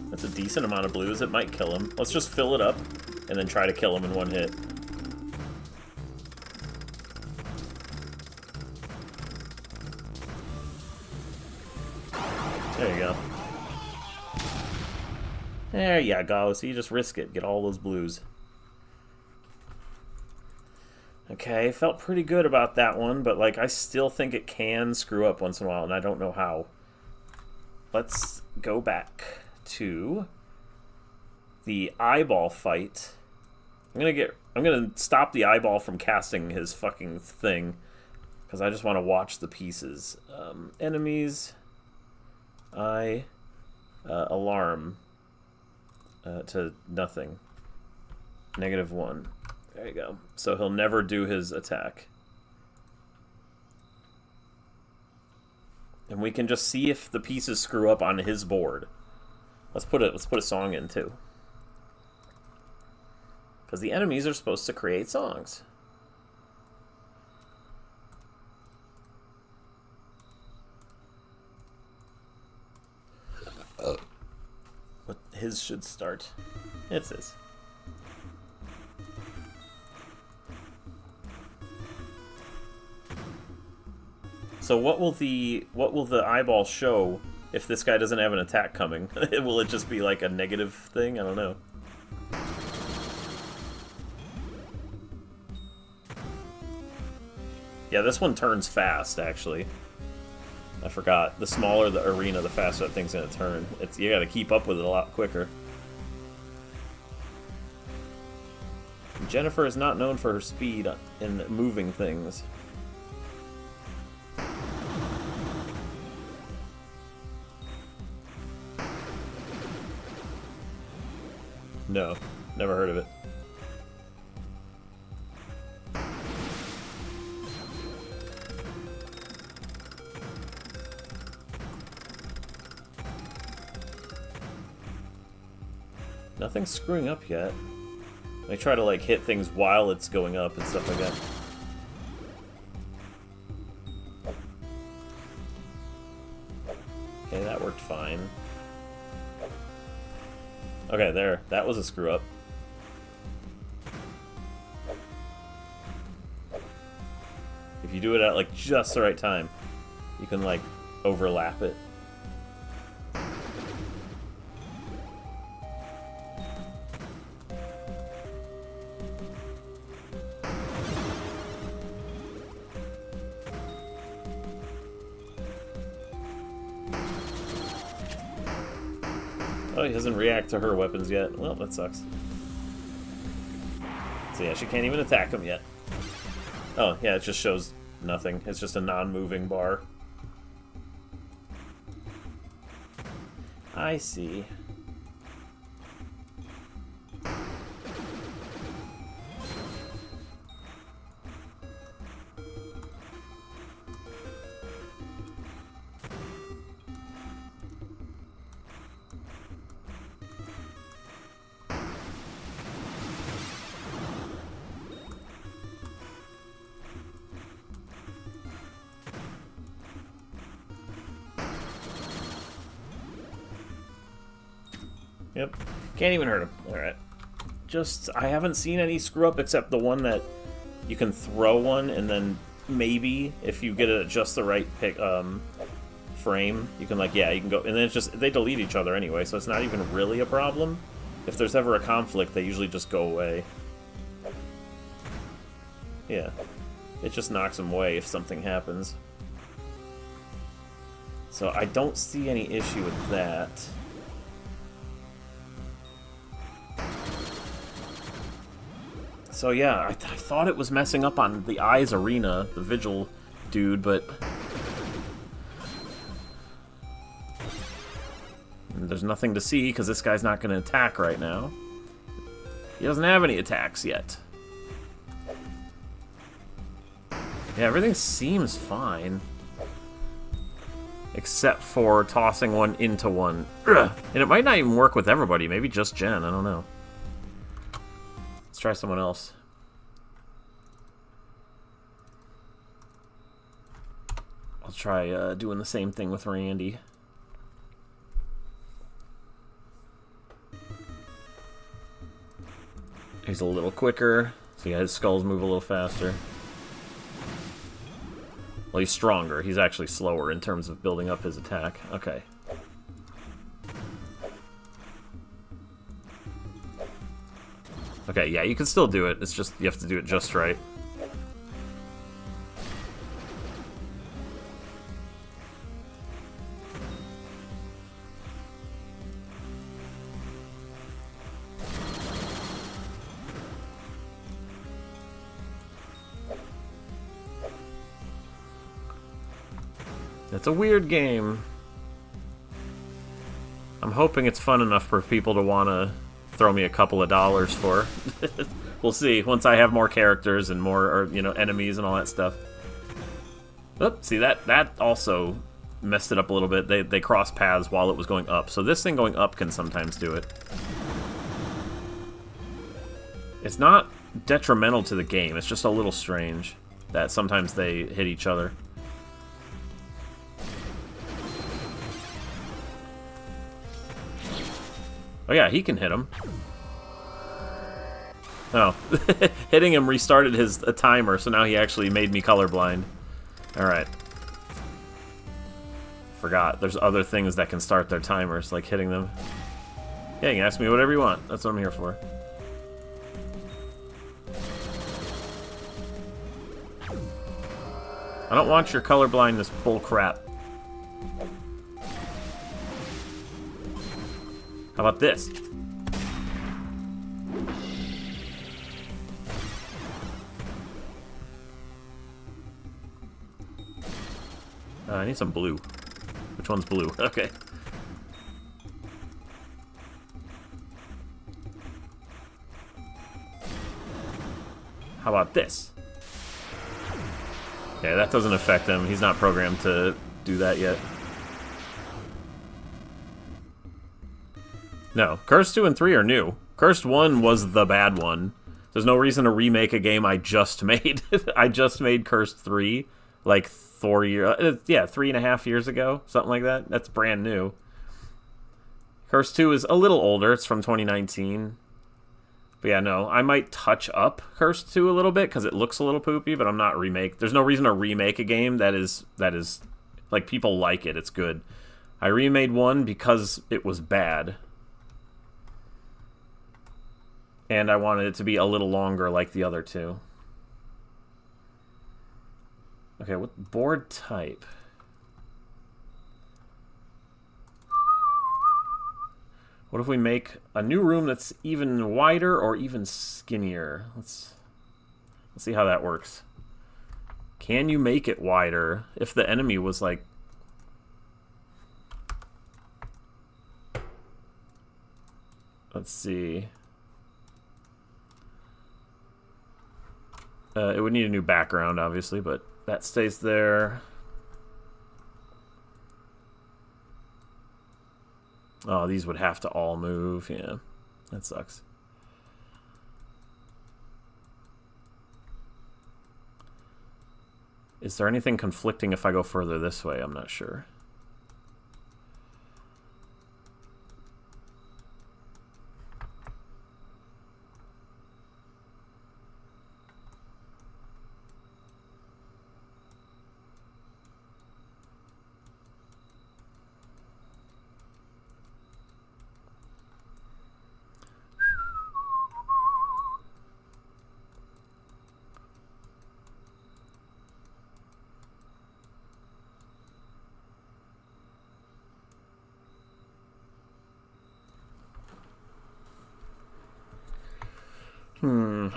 That's a decent amount of blues. It might kill him. Let's just fill it up and then try to kill him in one hit. There you go. There you go. So you just risk it. Get all those blues. Okay, felt pretty good about that one, but like I still think it can screw up once in a while, and I don't know how. Let's go back to the eyeball fight. I'm gonna stop the eyeball from casting his fucking thing, because I just want to watch the pieces. Enemies. Alarm. To nothing. -1. There you go. So he'll never do his attack. And we can just see if the pieces screw up on his board. Let's put a song in too. Because the enemies are supposed to create songs. What his should start. It's this. So what will the eyeball show if this guy doesn't have an attack coming? Will it just be like a negative thing? I don't know. Yeah, this one turns fast, actually. I forgot. The smaller the arena, the faster that thing's gonna turn. You gotta keep up with it a lot quicker. Jennifer is not known for her speed in moving things. No, never heard of it. Nothing's screwing up yet. I try to like hit things while it's going up and stuff like that. Okay, that worked fine. Okay, there. That was a screw up. If you do it at like just the right time, you can like overlap it. Oh, he doesn't react to her weapons yet. Well, that sucks. So yeah, she can't even attack him yet. Oh, yeah, it just shows nothing. It's just a non-moving bar. I see. Yep. Can't even hurt him. Alright. Just, I haven't seen any screw up except the one that you can throw one and then maybe if you get it at just the right frame, you can like, yeah, you can go, and then it's just, they delete each other anyway, so it's not even really a problem. If there's ever a conflict, they usually just go away. Yeah. It just knocks them away if something happens. So I don't see any issue with that. So yeah, I thought it was messing up on the Eyes Arena, the Vigil dude, but there's nothing to see because this guy's not going to attack right now. He doesn't have any attacks yet. Yeah, everything seems fine. Except for tossing one into one. Ugh. And it might not even work with everybody. Maybe just Jen. I don't know. Let's try someone else. I'll try doing the same thing with Randy. He's a little quicker. So yeah, his skulls move a little faster. Well, he's stronger. He's actually slower in terms of building up his attack. Okay. Okay, yeah, you can still do it. It's just, you have to do it just right. It's a weird game. I'm hoping it's fun enough for people to want to throw me a couple of dollars for. We'll see once I have more characters and more, or, you know, enemies and all that stuff. Oop, see, that also messed it up a little bit. They crossed paths while it was going up. So this thing going up can sometimes do it. It's not detrimental to the game. It's just a little strange that sometimes they hit each other. Oh yeah, he can hit him. Oh, hitting him restarted his timer, so now he actually made me colorblind. Alright. Forgot, there's other things that can start their timers, like hitting them. Yeah, you can ask me whatever you want. That's what I'm here for. I don't want your colorblindness bullcrap. How about this? I need some blue. Which one's blue? Okay. How about this? Yeah, that doesn't affect him. He's not programmed to do that yet. No, Cursed 2 and 3 are new. Cursed 1 was the bad one. There's no reason to remake a game I just made. I just made Cursed 3, like 3.5 years ago, something like that. That's brand new. Cursed 2 is a little older. It's from 2019. But yeah, no, I might touch up Cursed 2 a little bit because it looks a little poopy, but I'm not remake. There's no reason to remake a game that is like, people like it. It's good. I remade 1 because it was bad. And I wanted it to be a little longer like the other two. Okay, what board type? What if we make a new room that's even wider or even skinnier? Let's see how that works. Can you make it wider if the enemy was like... Let's see. It would need a new background, obviously, but that stays there. Oh, these would have to all move. Yeah, that sucks. Is there anything conflicting if I go further this way? I'm not sure.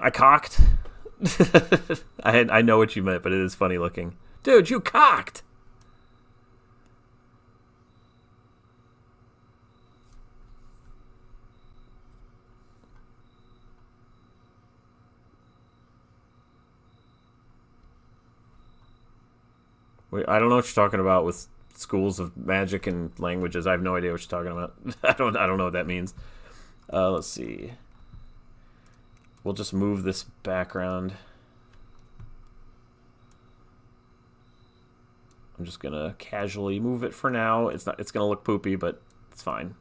I cocked. I know what you meant, but it is funny looking. Dude, you cocked! Wait, I don't know what you're talking about with schools of magic and languages. I have no idea what you're talking about. I don't know what that means. Let's see. We'll just move this background. I'm just gonna casually move it for now. It's gonna look poopy, but it's fine.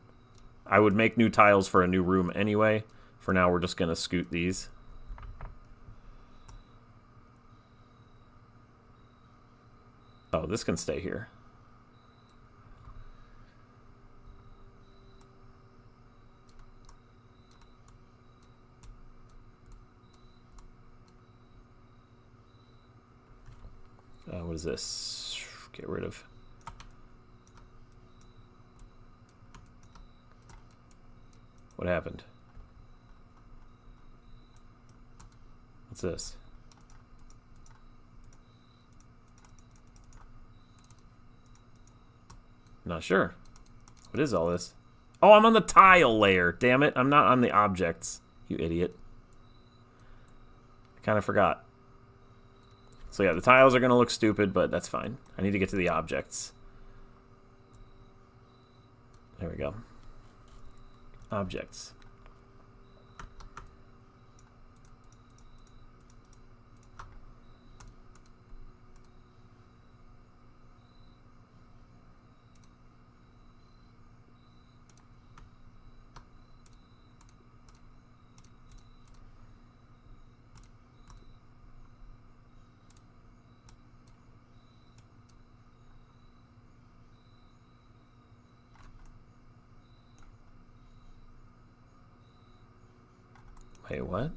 I would make new tiles for a new room anyway. For now, we're just gonna scoot these. Oh, this can stay here. What is this? Get rid of. What happened? What's this? Not sure. What is all this? Oh, I'm on the tile layer. Damn it. I'm not on the objects. You idiot. I kind of forgot. So yeah, the tiles are going to look stupid, but that's fine. I need to get to the objects. There we go. Objects. Wait, what?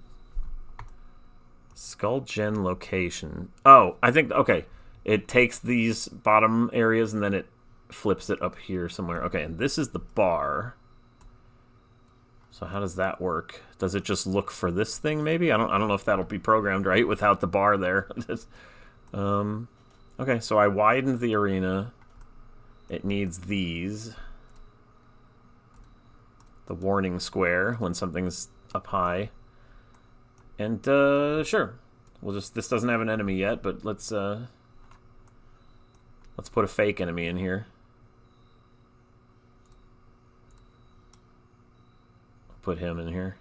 Skull Gen location. Oh, I think, okay. It takes these bottom areas and then it flips it up here somewhere. Okay, and this is the bar. So how does that work? Does it just look for this thing maybe? I don't know if that'll be programmed right without the bar there. Okay, so I widened the arena. It needs these. The warning square when something's up high. And, sure. We'll just, this doesn't have an enemy yet, but let's put a fake enemy in here. Put him in here.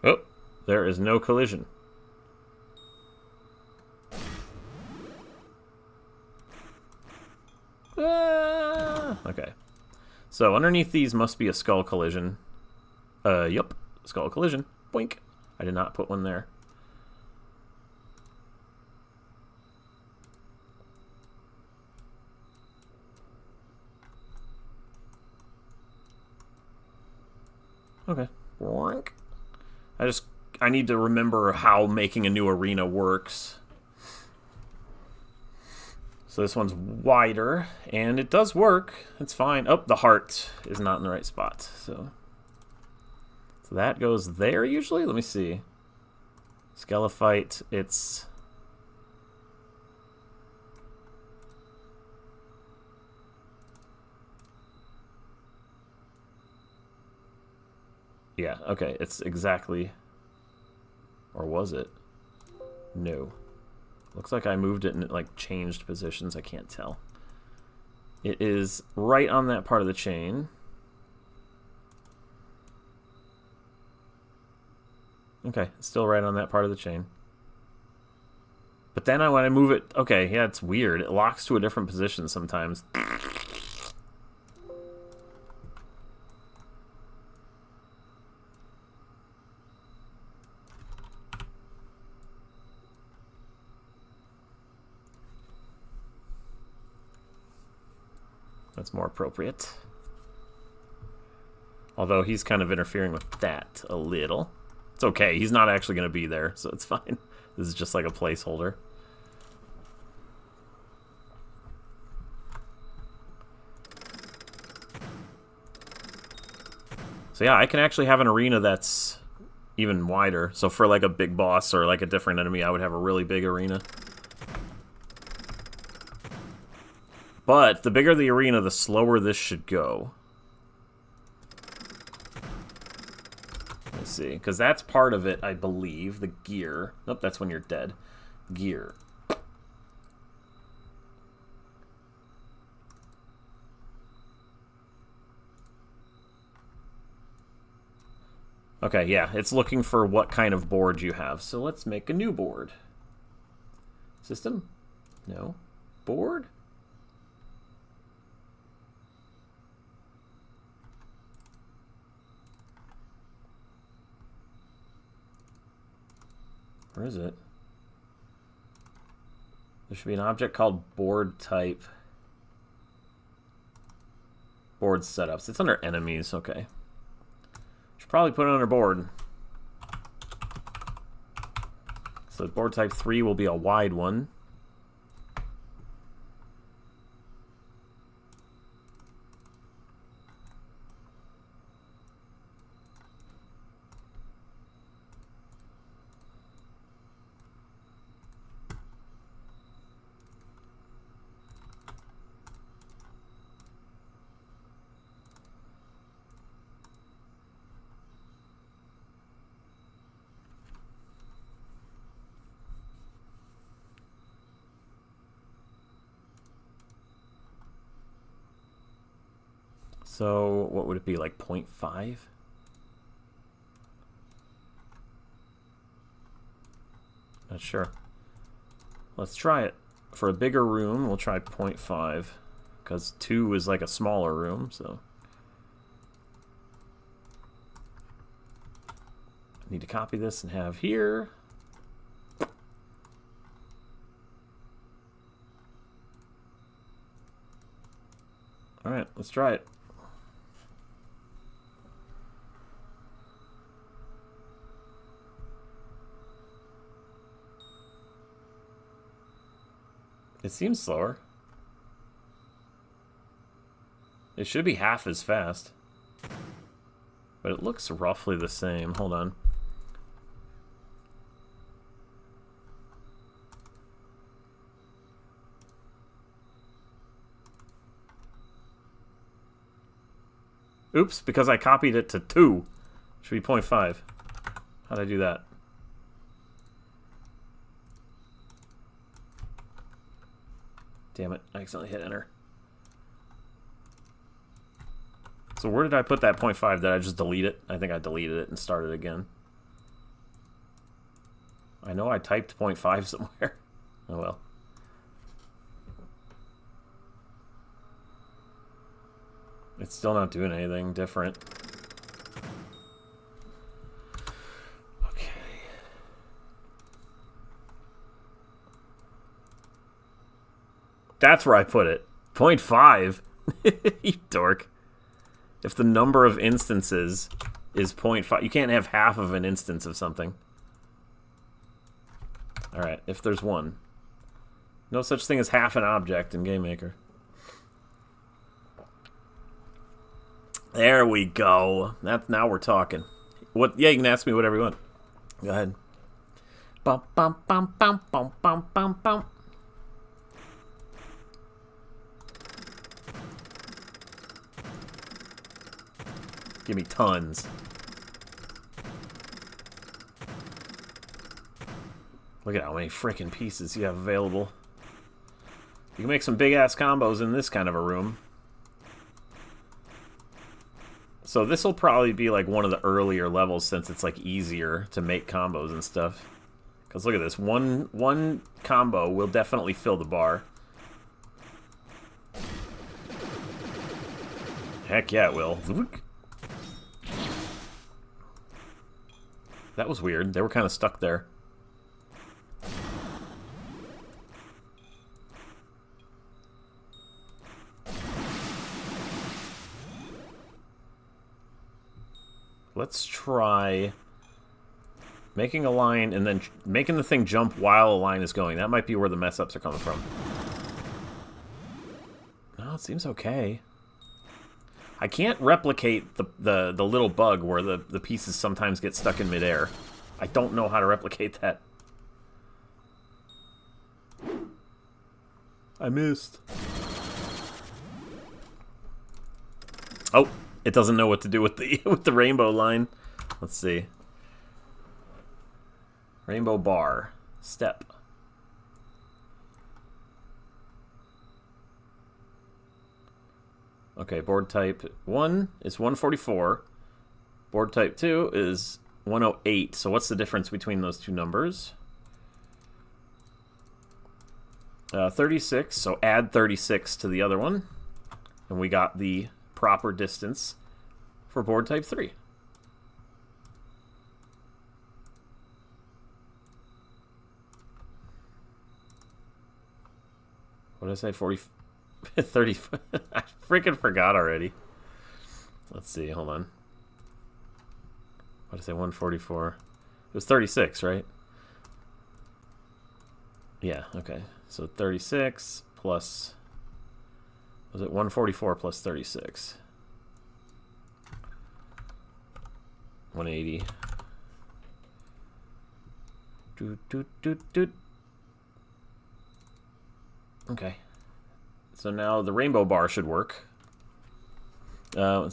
Oh, there is no collision. Okay. So underneath these must be a skull collision. Yup. Skull collision. Boink. I did not put one there. Okay. Boink. I need to remember how making a new arena works. So this one's wider, and it does work. It's fine. Oh, the heart is not in the right spot. So that goes there usually? Let me see. Skelephyte, it's... Yeah, okay, it's exactly... Or was it? No. Looks like I moved it and it like changed positions. I can't tell. It is right on that part of the chain. Okay, it's still right on that part of the chain. But then when I move it... Okay, yeah, it's weird. It locks to a different position sometimes. That's more appropriate. Although he's kind of interfering with that a little. It's okay. He's not actually going to be there, so it's fine. This is just like a placeholder. So yeah, I can actually have an arena that's even wider. So for like a big boss or like a different enemy, I would have a really big arena. But the bigger the arena, the slower this should go. Let's see, because that's part of it, I believe. The gear. Nope, that's when you're dead. Gear. Okay, yeah, it's looking for what kind of board you have. So let's make a new board. System? No. Board? Where is it? There should be an object called board type. Board setups. It's under enemies, okay. Should probably put it under board. So board type 3 will be a wide one. So, what would it be, like 0.5? Not sure. Let's try it. For a bigger room, we'll try 0.5. Because 2 is like a smaller room, so... I need to copy this and have here. Alright, let's try it. It seems slower. It should be half as fast. But it looks roughly the same. Hold on. Oops, because I copied it to 2. Should be 0.5. How'd I do that? Damn it, I accidentally hit enter. So where did I put that 0.5? Did I just delete it? I think I deleted it and started again. I know I typed 0.5 somewhere. Oh well. It's still not doing anything different. Okay. That's where I put it. 0.5? You dork. If the number of instances is 0.5, you can't have half of an instance of something. Alright, if there's one. No such thing as half an object in GameMaker. There we go. Now we're talking. What? Yeah, you can ask me whatever you want. Go ahead. Bum bum bum bum bum bum bum bum. Give me tons. Look at how many frickin' pieces you have available. You can make some big-ass combos in this kind of a room. So this will probably be like one of the earlier levels since it's like easier to make combos and stuff. Because look at this. One combo will definitely fill the bar. Heck yeah, it will. That was weird. They were kind of stuck there. Let's try making a line and then making the thing jump while a line is going. That might be where the mess-ups are coming from. No, it seems okay. I can't replicate the little bug where the pieces sometimes get stuck in midair. I don't know how to replicate that. I missed. Oh, it doesn't know what to do with the with the rainbow line. Let's see. Rainbow bar. Step. Okay, board type 1 is 144. Board type 2 is 108. So what's the difference between those two numbers? 36, so add 36 to the other one. And we got the proper distance for board type 3. What did I say? 40, 30. I freaking forgot already. Let's see, hold on. What did I say? 144. It was 36, right? Yeah, okay. So 36 plus... Was it 144 plus 36? 180. Okay. So now the rainbow bar should work. Yeah,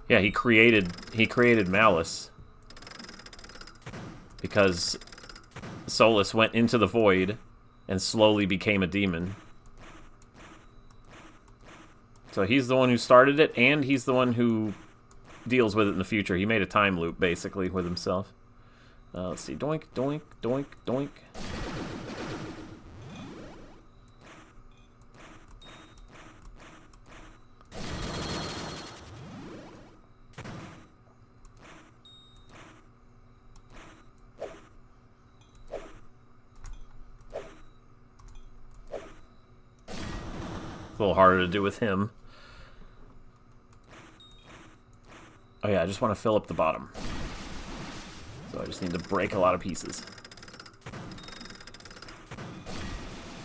he created Malice because Solus went into the void and slowly became a demon. So he's the one who started it, and he's the one who deals with it in the future. He made a time loop, basically, with himself. Let's see. Doink, doink, doink, doink. A little harder to do with him. Oh yeah, I just want to fill up the bottom. So I just need to break a lot of pieces.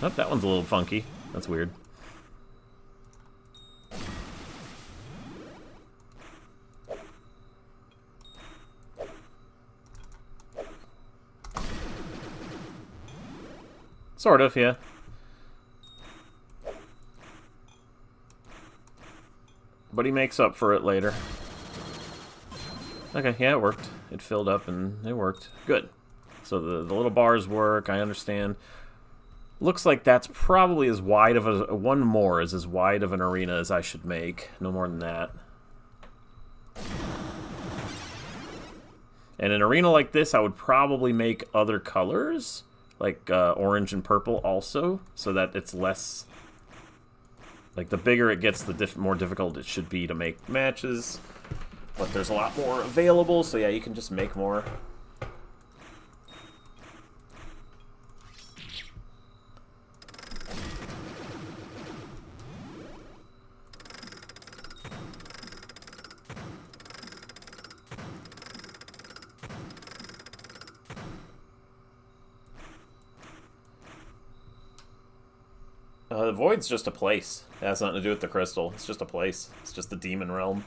Oh, that one's a little funky. That's weird. Sort of, yeah. But he makes up for it later. Okay, yeah, it worked. It filled up and it worked. Good. So the little bars work, I understand. Looks like that's probably as wide of a... One more is as wide of an arena as I should make. No more than that. And an arena like this, I would probably make other colors. Like orange and purple also. So that it's less... Like, the bigger it gets, the more difficult it should be to make matches. But there's a lot more available, so yeah, you can just make more. The Void's just a place. It has nothing to do with the crystal. It's just a place. It's just the demon realm.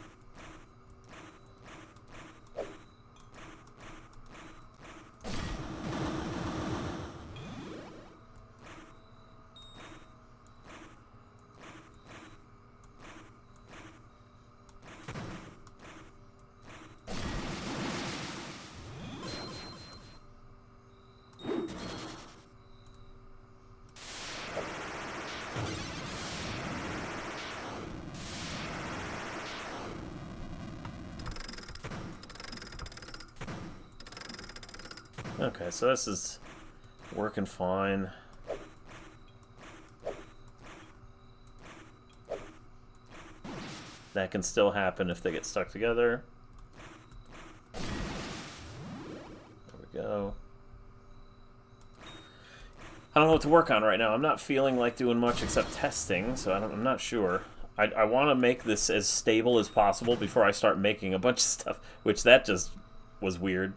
Okay, so this is working fine. That can still happen if they get stuck together. There we go. I don't know what to work on right now. I'm not feeling like doing much except testing, so I'm not sure. I want to make this as stable as possible before I start making a bunch of stuff, which that just was weird.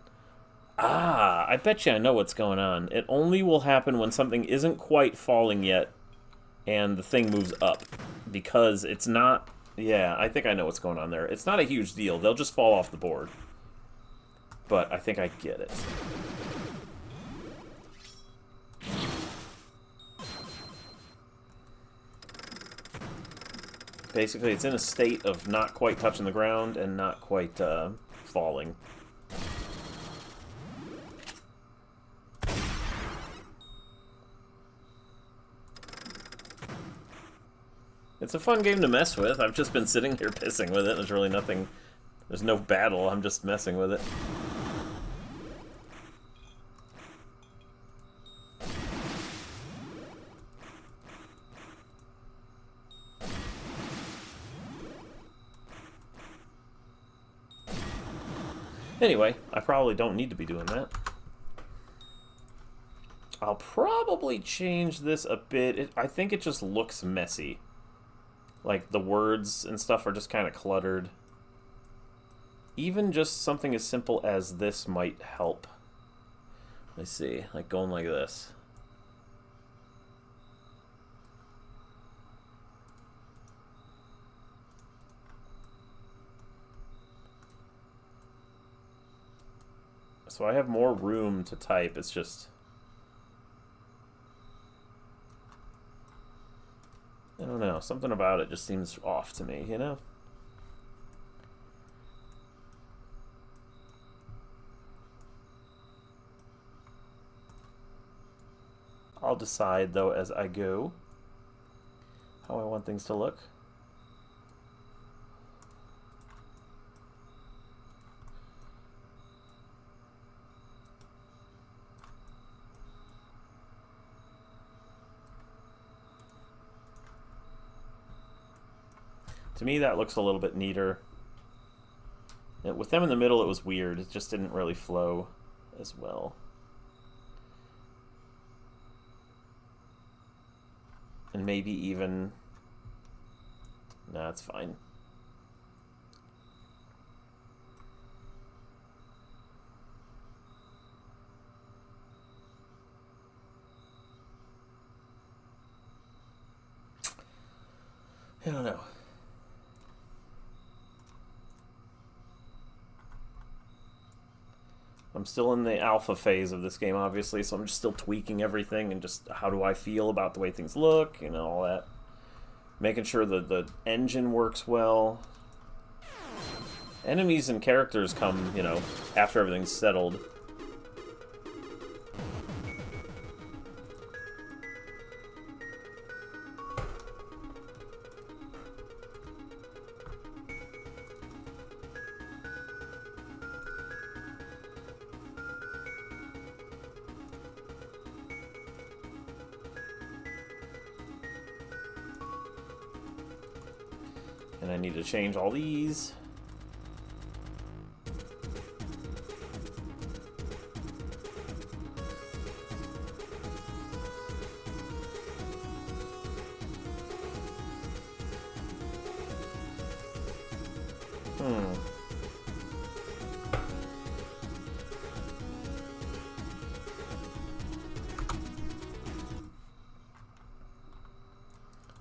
Ah, I bet you I know what's going on. It only will happen when something isn't quite falling yet and the thing moves up. Because it's not... Yeah, I think I know what's going on there. It's not a huge deal. They'll just fall off the board. But I think I get it. Basically, it's in a state of not quite touching the ground and not quite falling. It's a fun game to mess with. I've just been sitting here pissing with it. There's really nothing... There's no battle. I'm just messing with it. Anyway, I probably don't need to be doing that. I'll probably change this a bit. I think it just looks messy. Like, the words and stuff are just kind of cluttered. Even just something as simple as this might help. Let's see, like going like this. So I have more room to type, it's just... I don't know, something about it just seems off to me, you know? I'll decide, though, as I go, how I want things to look. To me, that looks a little bit neater. With them in the middle, it was weird. It just didn't really flow as well. And maybe even... Nah, it's fine. I don't know. I'm still in the alpha phase of this game, obviously, so I'm just still tweaking everything and just how do I feel about the way things look, you know, all that. Making sure that the engine works well. Enemies and characters come, you know, after everything's settled. And I need to change all these.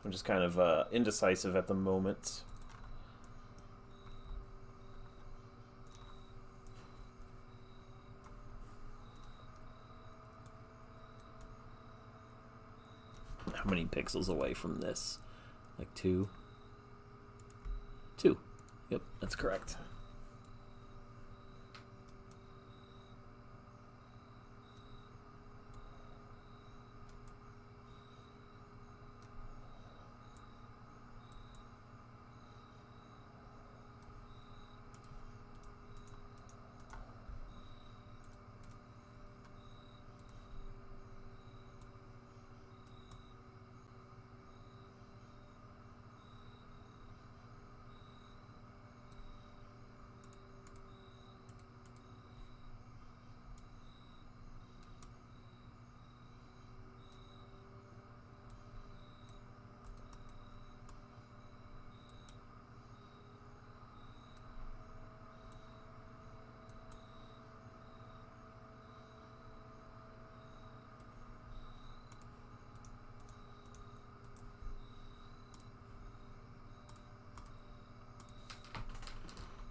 I'm just kind of indecisive at the moment. How many pixels away from this? Like 2? 2. Yep, that's correct.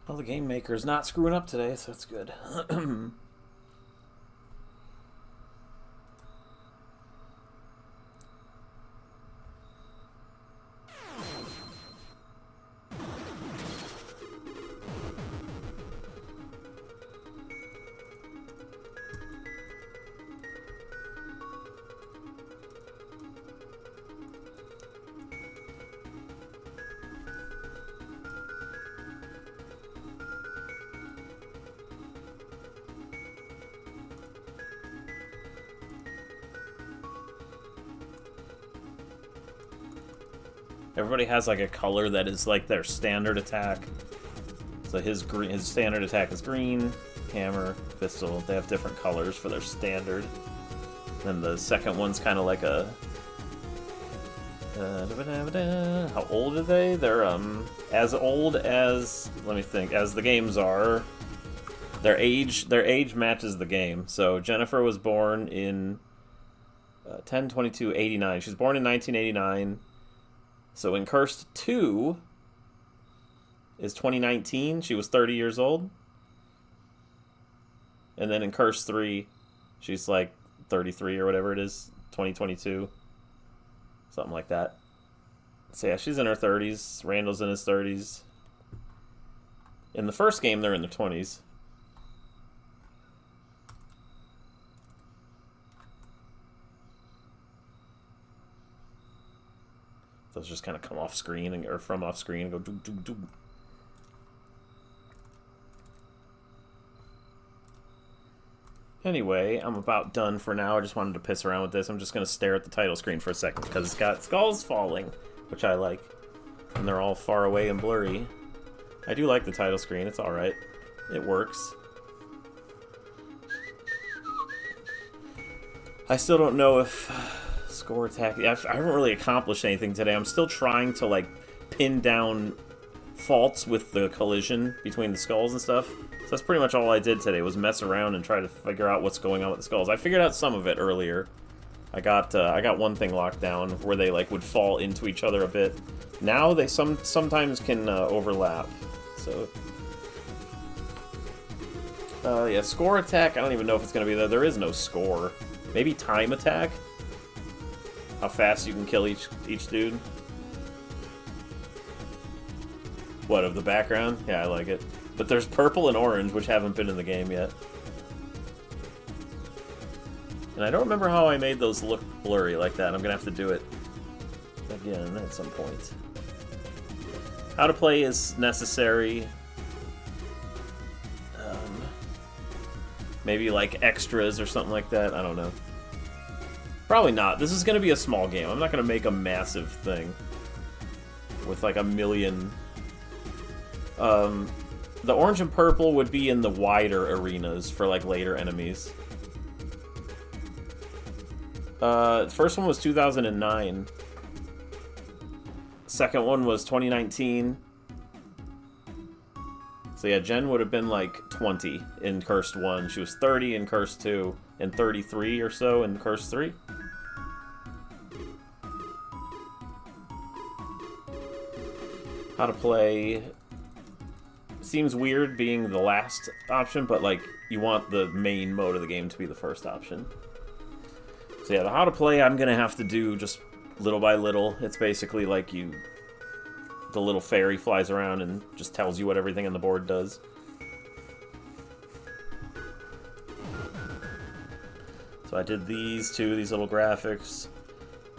Well, the game maker's not screwing up today, so that's good. Everybody has like a color that is like their standard attack. So his standard attack is green, hammer, pistol. They have different colors for their standard. And the second one's kind of like a... how old are they? They're as old as, let me think, as the games are. Their age matches the game. So Jennifer was born in 10/22/89. She was born in 1989. So in Cursed 2 is 2019. She was 30 years old. And then in Cursed 3, she's like 33 or whatever it is, 2022. Something like that. So yeah, she's in her 30s. Randall's in his 30s. In the first game, they're in their 20s. Those just kind of come off screen or from off screen and go doo doo doo. Anyway, I'm about done for now. I just wanted to piss around with this. I'm just going to stare at the title screen for a second because it's got skulls falling, which I like. And they're all far away and blurry. I do like the title screen. It's alright. It works. I still don't know if... Score attack... I haven't really accomplished anything today. I'm still trying to, like, pin down faults with the collision between the skulls and stuff. So that's pretty much all I did today, was mess around and try to figure out what's going on with the skulls. I figured out some of it earlier. I got one thing locked down where they, like, would fall into each other a bit. Now they sometimes can overlap. So... yeah, score attack, I don't even know if it's going to be there. There is no score. Maybe time attack? How fast you can kill each dude? What, of the background? Yeah, I like it. But there's purple and orange, which haven't been in the game yet. And I don't remember how I made those look blurry like that. I'm going to have to do it again at some point. How to play is necessary. Maybe like extras or something like that. I don't know. Probably not. This is going to be a small game. I'm not going to make a massive thing with like a million. The orange and purple would be in the wider arenas for like later enemies. The first one was 2009. Second one was 2019. So yeah, Jen would have been like 20 in Cursed 1. She was 30 in Cursed 2, and 33 or so in Cursed 3. How to play... Seems weird being the last option, but like, you want the main mode of the game to be the first option. So yeah, the how to play I'm gonna have to do just little by little. It's basically like you... The little fairy flies around and just tells you what everything on the board does. So I did these two, these little graphics.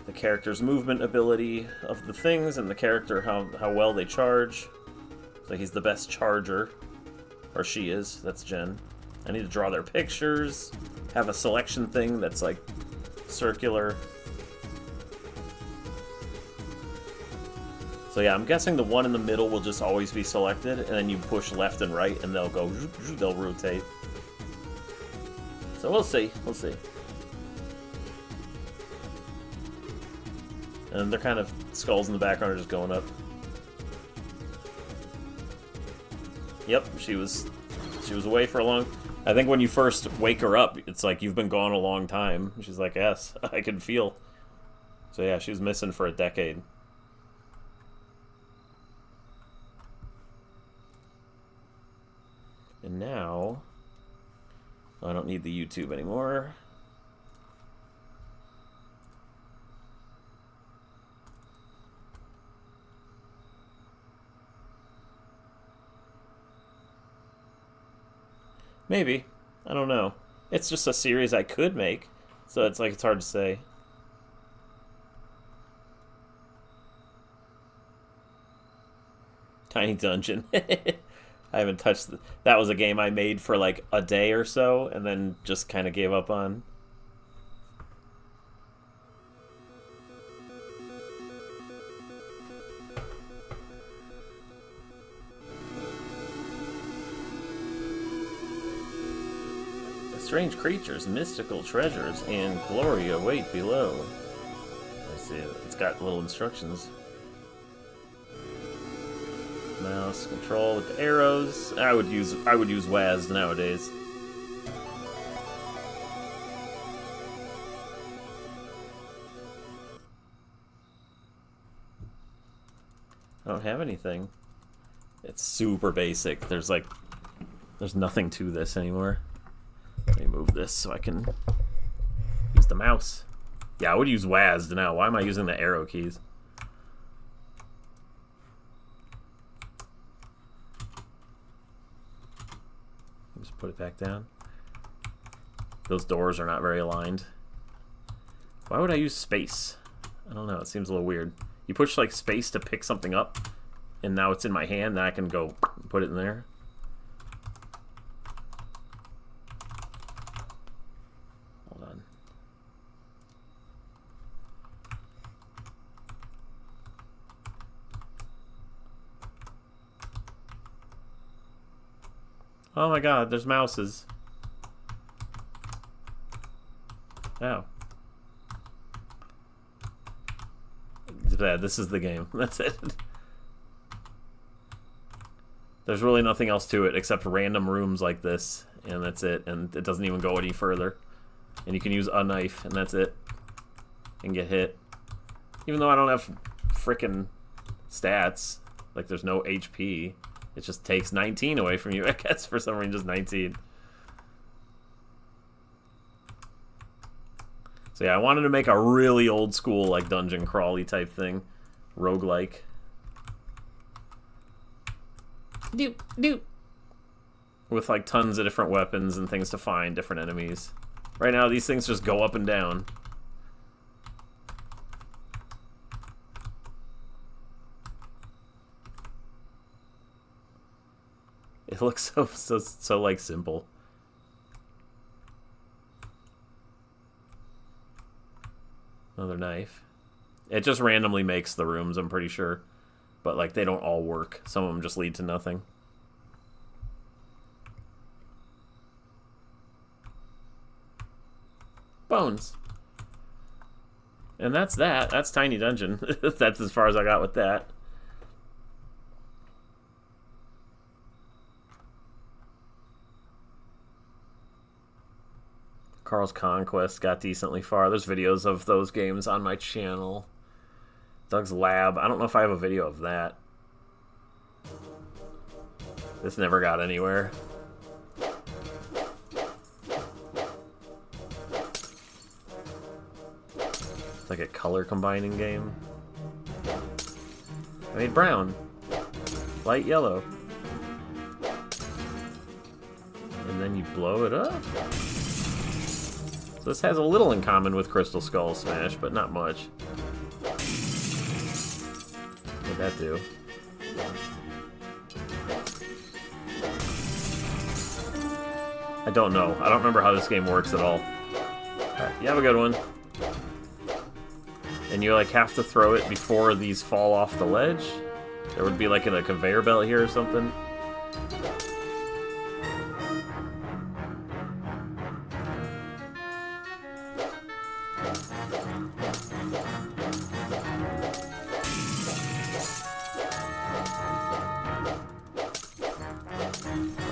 The character's movement ability of the things, and the character, how well they charge. So he's the best charger. Or she is, that's Jen. I need to draw their pictures. Have a selection thing that's like circular. So yeah, I'm guessing the one in the middle will just always be selected, and then you push left and right, and they'll go, they'll rotate. So we'll see, we'll see. And they're kind of, skulls in the background are just going up. Yep, she was away for a long... I think when you first wake her up, it's like, you've been gone a long time. She's like, yes, I can feel. So yeah, she was missing for a decade. And now, I don't need the YouTube anymore. Maybe. I don't know. It's just a series I could make, so it's like, it's hard to say. Tiny Dungeon. I haven't touched... That was a game I made for like a day or so, and then just kind of gave up on. Strange creatures, mystical treasures, and glory await below. I see it. It's got little instructions. Mouse control with the arrows. I would use WASD nowadays. I don't have anything. It's super basic. There's nothing to this anymore. Let me move this so I can use the mouse. Yeah, I would use WASD now. Why am I using the arrow keys? Just put it back down. Those doors are not very aligned. Why would I use space? I don't know. It seems a little weird. You push like space to pick something up, and now it's in my hand, then I can go put it in there. Hold on. Oh my god, there's mouses. Ow. This is the game. That's it. There's really nothing else to it except random rooms like this, and that's it. And it doesn't even go any further. And you can use a knife, and that's it. And get hit. Even though I don't have frickin' stats, like there's no HP, it just takes 19 away from you. I guess for some reason just 19. So yeah, I wanted to make a really old school, like, dungeon crawly type thing. Roguelike. Doop, doop. With, like, tons of different weapons and things to find, different enemies. Right now, these things just go up and down. It looks so like, simple. Another knife. It just randomly makes the rooms, I'm pretty sure. But, like, they don't all work. Some of them just lead to nothing. Bones. And that's that. That's Tiny Dungeon. That's as far as I got with that. Carl's Conquest got decently far. There's videos of those games on my channel. Doug's Lab. I don't know if I have a video of that. This never got anywhere. It's like a color combining game. I made brown. Light yellow. And then you blow it up? So this has a little in common with Crystal Skull Smash, but not much. What'd that do? I don't know. I don't remember how this game works at all. Alright, you have a good one. And you like have to throw it before these fall off the ledge? There would be like a conveyor belt here or something?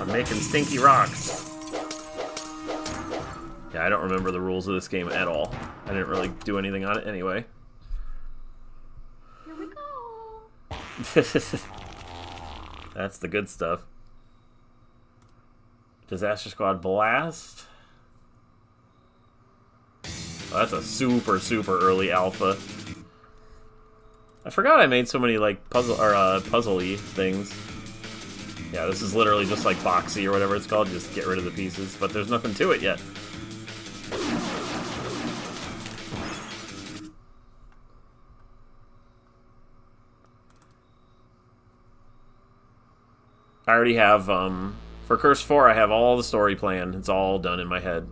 Making stinky rocks. Yeah, I don't remember the rules of this game at all. I didn't really do anything on it anyway. Here we go. That's the good stuff. Disaster Squad Blast. Oh, that's a super, super early alpha. I forgot I made so many like puzzle-y things. Yeah, this is literally just like boxy or whatever it's called. Just get rid of the pieces, but there's nothing to it yet. I already have, for Curse 4, I have all the story planned. It's all done in my head.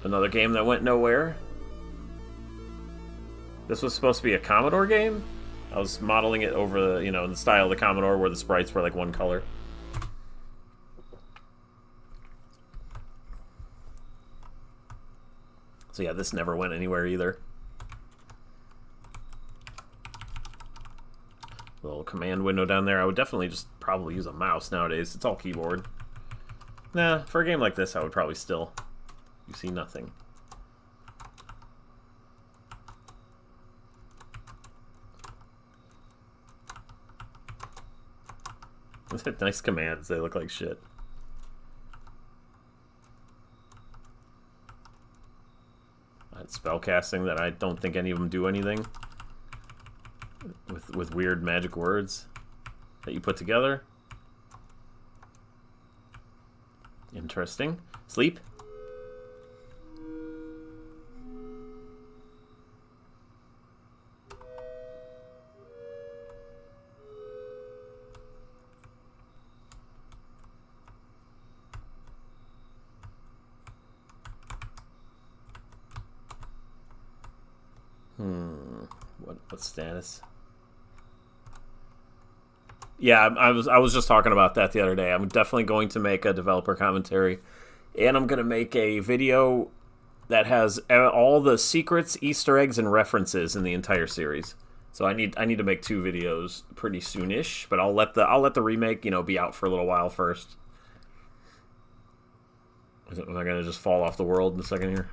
Another game that went nowhere. This was supposed to be a Commodore game? I was modeling it over the, you know, in the style of the Commodore where the sprites were like one color. So yeah, this never went anywhere either. Little command window down there. I would definitely just probably use a mouse nowadays. It's all keyboard. Nah, for a game like this, I would probably still. You see nothing. Nice commands. They look like shit. Spellcasting that I don't think any of them do anything. With weird magic words that you put together. Interesting. Sleep. What status? Yeah, I was just talking about that the other day. I'm definitely going to make a developer commentary, and I'm going to make a video that has all the secrets, Easter eggs, and references in the entire series. So I need to make 2 videos pretty soonish, but I'll let the remake, you know, be out for a little while first. Am I gonna just fall off the world in a second here?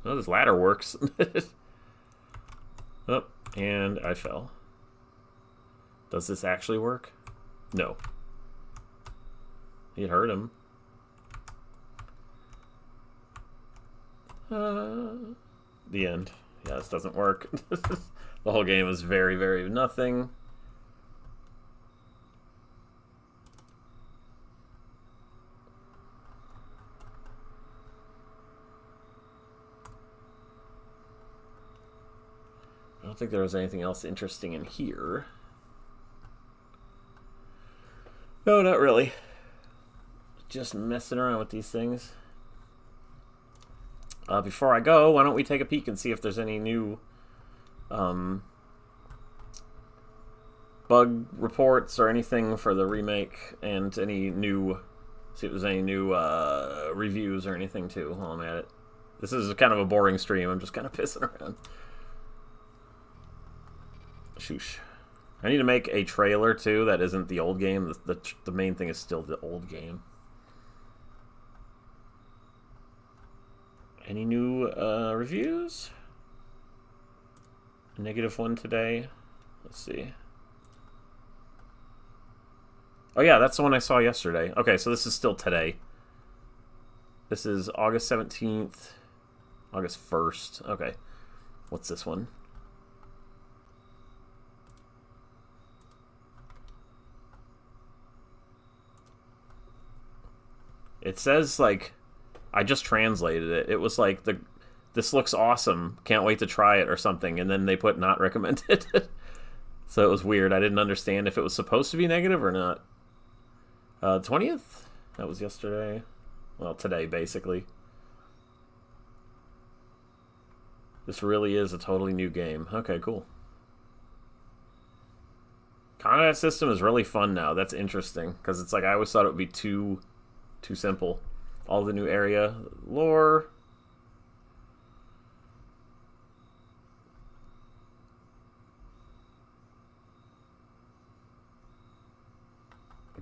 Oh, this ladder works. Oh, and I fell. Does this actually work? No. It hurt him. The end. Yeah, this doesn't work. The whole game is very, very nothing. I don't think there was anything else interesting in here. No, not really. Just messing around with these things. Before I go, why don't we take a peek and see if there's any new bug reports or anything for the remake, and any new, see if there's any new reviews or anything too while I'm at it. This is kind of a boring stream. I'm just kind of pissing around. Shoosh. I need to make a trailer too that isn't the old game. The main thing is still the old game. Any new reviews? -1 today. Let's see. Oh yeah, that's the one I saw yesterday. Okay, so this is still today. This is August 17th. August 1st. Okay. What's this one? It says, like, I just translated it. It was like, this looks awesome. Can't wait to try it or something. And then they put not recommended. So it was weird. I didn't understand if it was supposed to be negative or not. 20th? That was yesterday. Well, today, basically. This really is a totally new game. Okay, cool. Combat system is really fun now. That's interesting. Because it's like, I always thought it would be too simple. All the new area lore.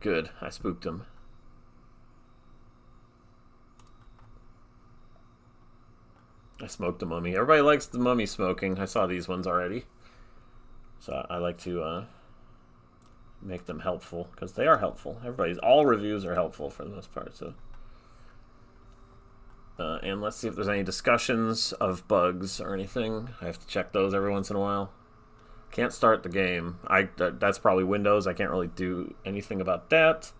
Good. I spooked him. I smoked the mummy. Everybody likes the mummy smoking. I saw these ones already. So I like to make them helpful, because they are helpful. All reviews are helpful for the most part. So, and let's see if there's any discussions of bugs or anything. I have to check those every once in a while. Can't start the game. That's probably Windows. I can't really do anything about that.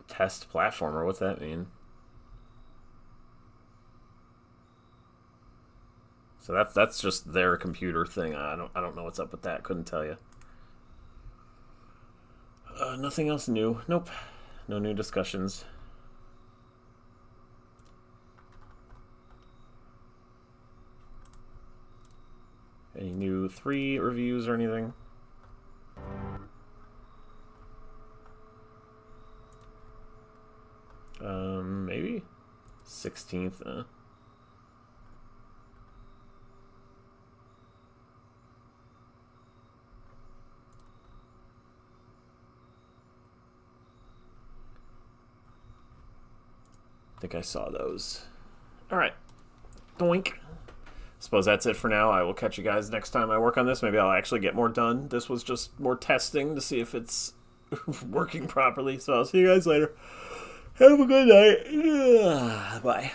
Test platformer. What's that mean? So that's just their computer thing. I don't know what's up with that. Couldn't tell you. Nothing else new. Nope. No new discussions. Any new 3 reviews or anything? Maybe 16th. I think I saw those. All right. Doink. Suppose that's it for now. I will catch you guys next time I work on this. Maybe I'll actually get more done. This was just more testing to see if it's working properly. So I'll see you guys later. Have a good night. Bye.